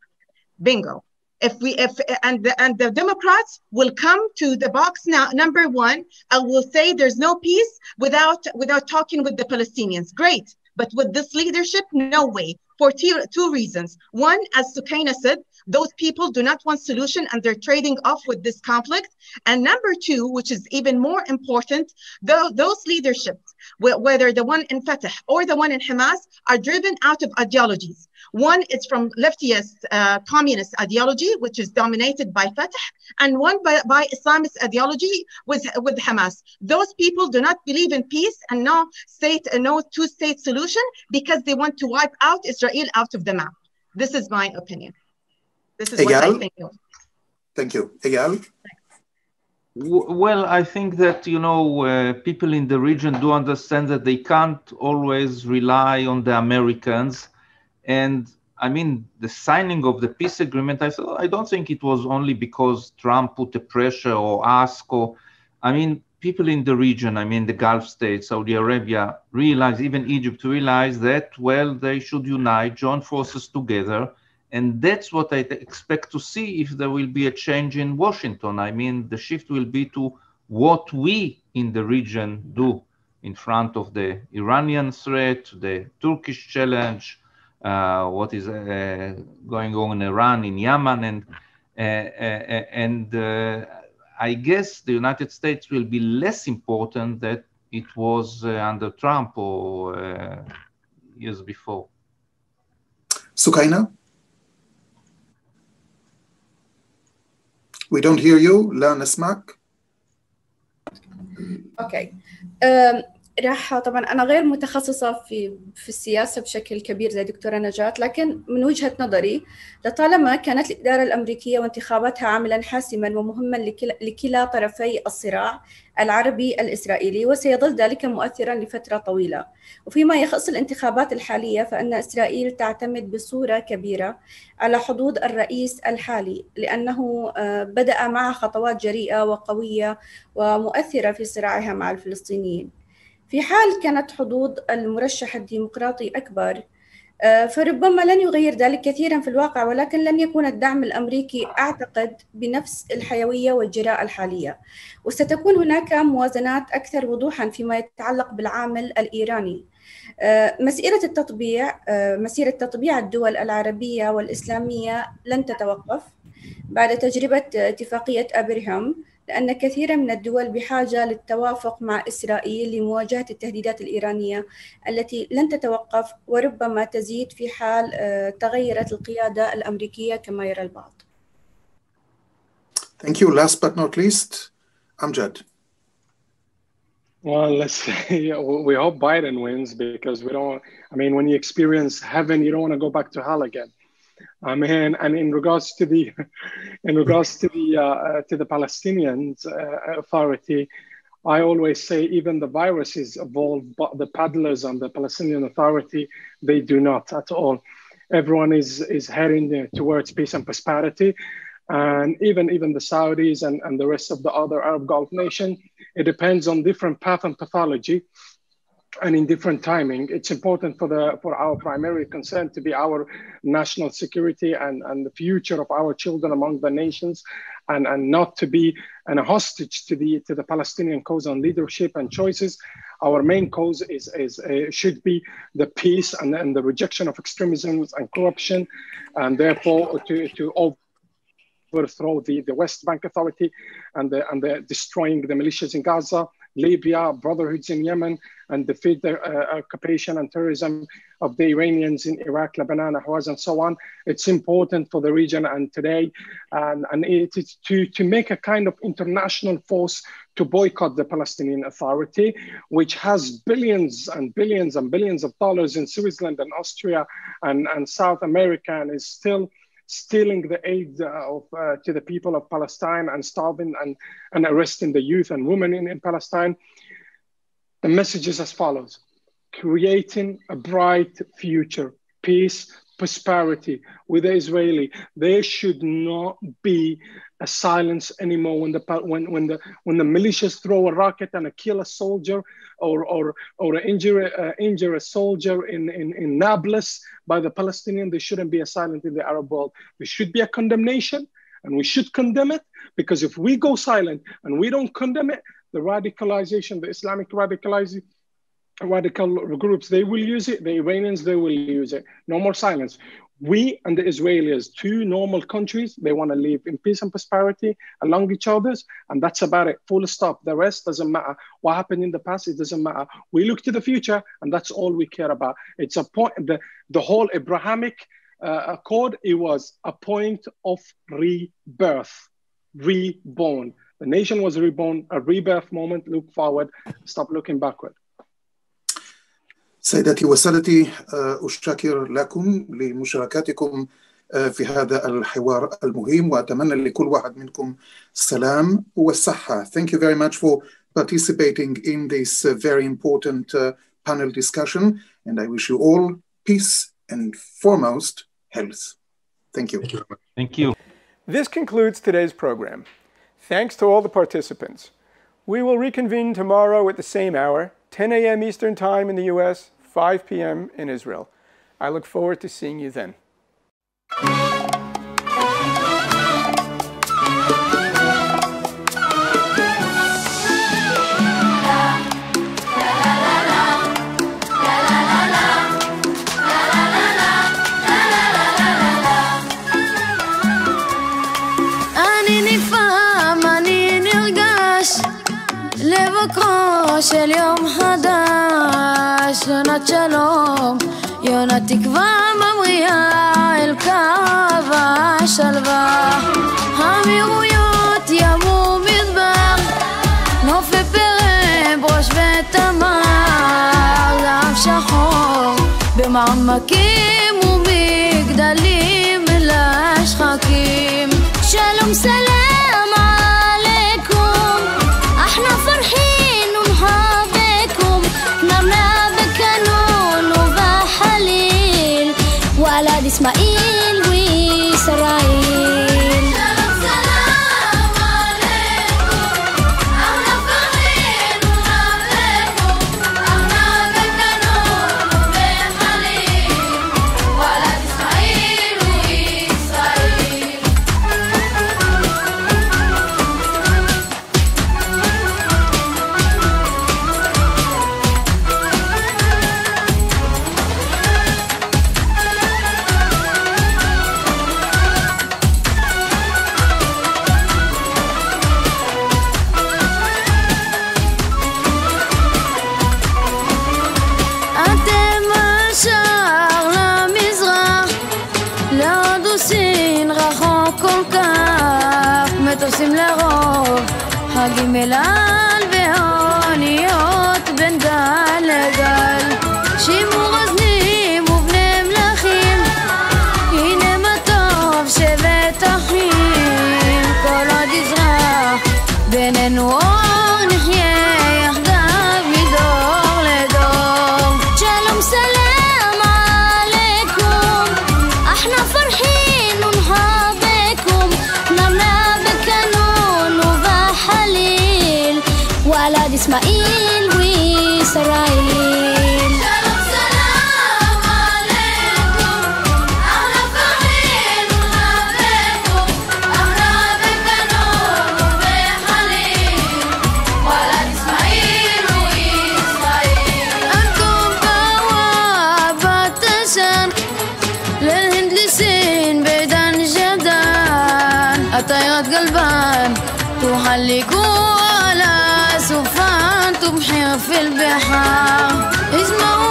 Bingo. And the Democrats will come to the box now, number 1, and will say there's no peace without talking with the Palestinians. Great. But with this leadership, no way, for 2 reasons. One, as Sukaina said, those people do not want solution and they're trading off with this conflict. And number 2, which is even more important, those leaderships, whether the one in Fatah or the one in Hamas, are driven out of ideologies. One is from leftist communist ideology, which is dominated by Fatah, and one by Islamist ideology with Hamas. Those people do not believe in peace and no two-state solution because they want to wipe out Israel out of the map. This is my opinion. This is what I think. Thank you. Eyal? Well, I think that, people in the region do understand that they can't always rely on the Americans. And I mean, the signing of the peace agreement, I don't think it was only because Trump put the pressure or asked, people in the region, the Gulf states, Saudi Arabia, even Egypt realized that, they should unite, join forces together. And that's what I expect to see if there will be a change in Washington. The shift will be to what we in the region do in front of the Iranian threat, the Turkish challenge, what is going on in Iran, in Yemen, and I guess the United States will be less important than it was under Trump or years before. Sukaina? We don't hear you. لا نسمعك. اوكي. راح طبعا انا غير متخصصه في السياسه بشكل كبير زي دكتوره نجاة، لكن من وجهه نظري لطالما كانت الاداره الامريكيه وانتخاباتها عاملا حاسما ومهما لكلا طرفي الصراع العربي الاسرائيلي، وسيظل ذلك مؤثرا لفتره طويله. وفيما يخص الانتخابات الحاليه فان اسرائيل تعتمد بصوره كبيره على حظوظ الرئيس الحالي، لانه بدأ مع خطوات جريئه وقويه ومؤثره في صراعها مع الفلسطينيين. في حال كانت حظوظ المرشح الديمقراطي أكبر فربما لن يغير ذلك كثيرا في الواقع، ولكن لن يكون الدعم الأمريكي أعتقد بنفس الحيوية والجراءة الحالية، وستكون هناك موازنات أكثر وضوحا فيما يتعلق بالعامل الإيراني. مسيرة تطبيع الدول العربية والإسلامية لن تتوقف بعد تجربة اتفاقية أبرهام، لأن كثيرا من الدول بحاجة للتوافق مع إسرائيل لمواجهة التهديدات الإيرانية التي لن تتوقف وربما تزيد في حال تغيرت القيادة الأمريكية كما يرى البعض. Thank you. Last but not least, Amjad. Well, let's say we hope Biden wins, because we don't, I mean, when you experience heaven, you don't want to go back to hell again. I mean, and in regards to the Palestinian Authority, I always say even the viruses evolved, but the paddlers on the Palestinian Authority, they do not at all. Everyone is heading towards peace and prosperity, and even the Saudis and the rest of the other Arab Gulf nations. It depends on different path and pathology, and in different timing. It's important for our primary concern to be our national security and the future of our children among the nations, and not to be a hostage to the Palestinian cause on leadership and choices. Our main cause should be the peace and the rejection of extremism and corruption, and therefore to overthrow the West Bank Authority and the destroying the militias in Gaza, Libya, brotherhoods in Yemen, and defeat the occupation and terrorism of the Iranians in Iraq, Lebanon, Ahwaz, and so on. It's important for the region and today, and it is to make a kind of international force to boycott the Palestinian Authority, which has billions and billions and billions of dollars in Switzerland and Austria and South America, and is still stealing the aid to the people of Palestine and starving and arresting the youth and women in Palestine. The message is as follows: creating a bright future, peace, prosperity with the Israeli. There should not be a silence anymore when the militias throw a rocket and kill a soldier or injure a soldier in Nablus by the Palestinian. There shouldn't be a silence in the Arab world. There should be a condemnation, and we should condemn it, because if we go silent and we don't condemn it, the radicalization, the Islamic radical groups, they will use it. The Iranians, they will use it. No more silence. We and the Israelis, two normal countries, they want to live in peace and prosperity along each other's, and that's about it. Full stop. The rest doesn't matter. What happened in the past, it doesn't matter. We look to the future, and that's all we care about. It's a point. The whole Abrahamic Accord, it was a point of rebirth, reborn. The nation was reborn, a rebirth moment. Look forward. Stop looking backward. سيداتي وسادتي، أشكر لكم لمشاركتكم في هذا الحوار المهم، وأتمنى لكل واحد منكم السلام والصحة. Thank you very much for participating in this very important panel discussion, and I wish you all peace and foremost health. Thank you. Thank you. This concludes today's program. Thanks to all the participants. We will reconvene tomorrow at the same hour, 10 a.m. Eastern Time in the U.S., 5 p.m. in Israel. I look forward to seeing you then. לבוקרו של יום חדש, שנת שלום יונה תקווה ממריאה אל קו השלווה. האמירויות ימו מדבר, נופי פרם בראש ותמר, זהב שחור במעמקים ומגדלים לשחקים. שלום סלام عليكم احنا فرحين ونحبكم نمنا بكانون وبحليل ولد اسماعيل وإسرائيل. מטוסים לרוב, הגמלן והאוניות בין גל לגל, שימור אזנים ובני מלכים, הנה מה טוב שבט אחים. כל עוד יזרח בינינו אור, נחיה יחדיו מדור לדור. שלום סלام عليكم احنا فرحين ونحبكم نمنا ولد اسماعيل وإسرائيل. שלום סלام עליכם احنا فرحين ونحبكم احنا بكانون وبحليل ولد اسماعيل وإسرائيل. انتم بوابة الشام للهند لسين بيدان جدان الطيرات قلبان تحلقوا سوفان تبحر في البحار. اسمعوا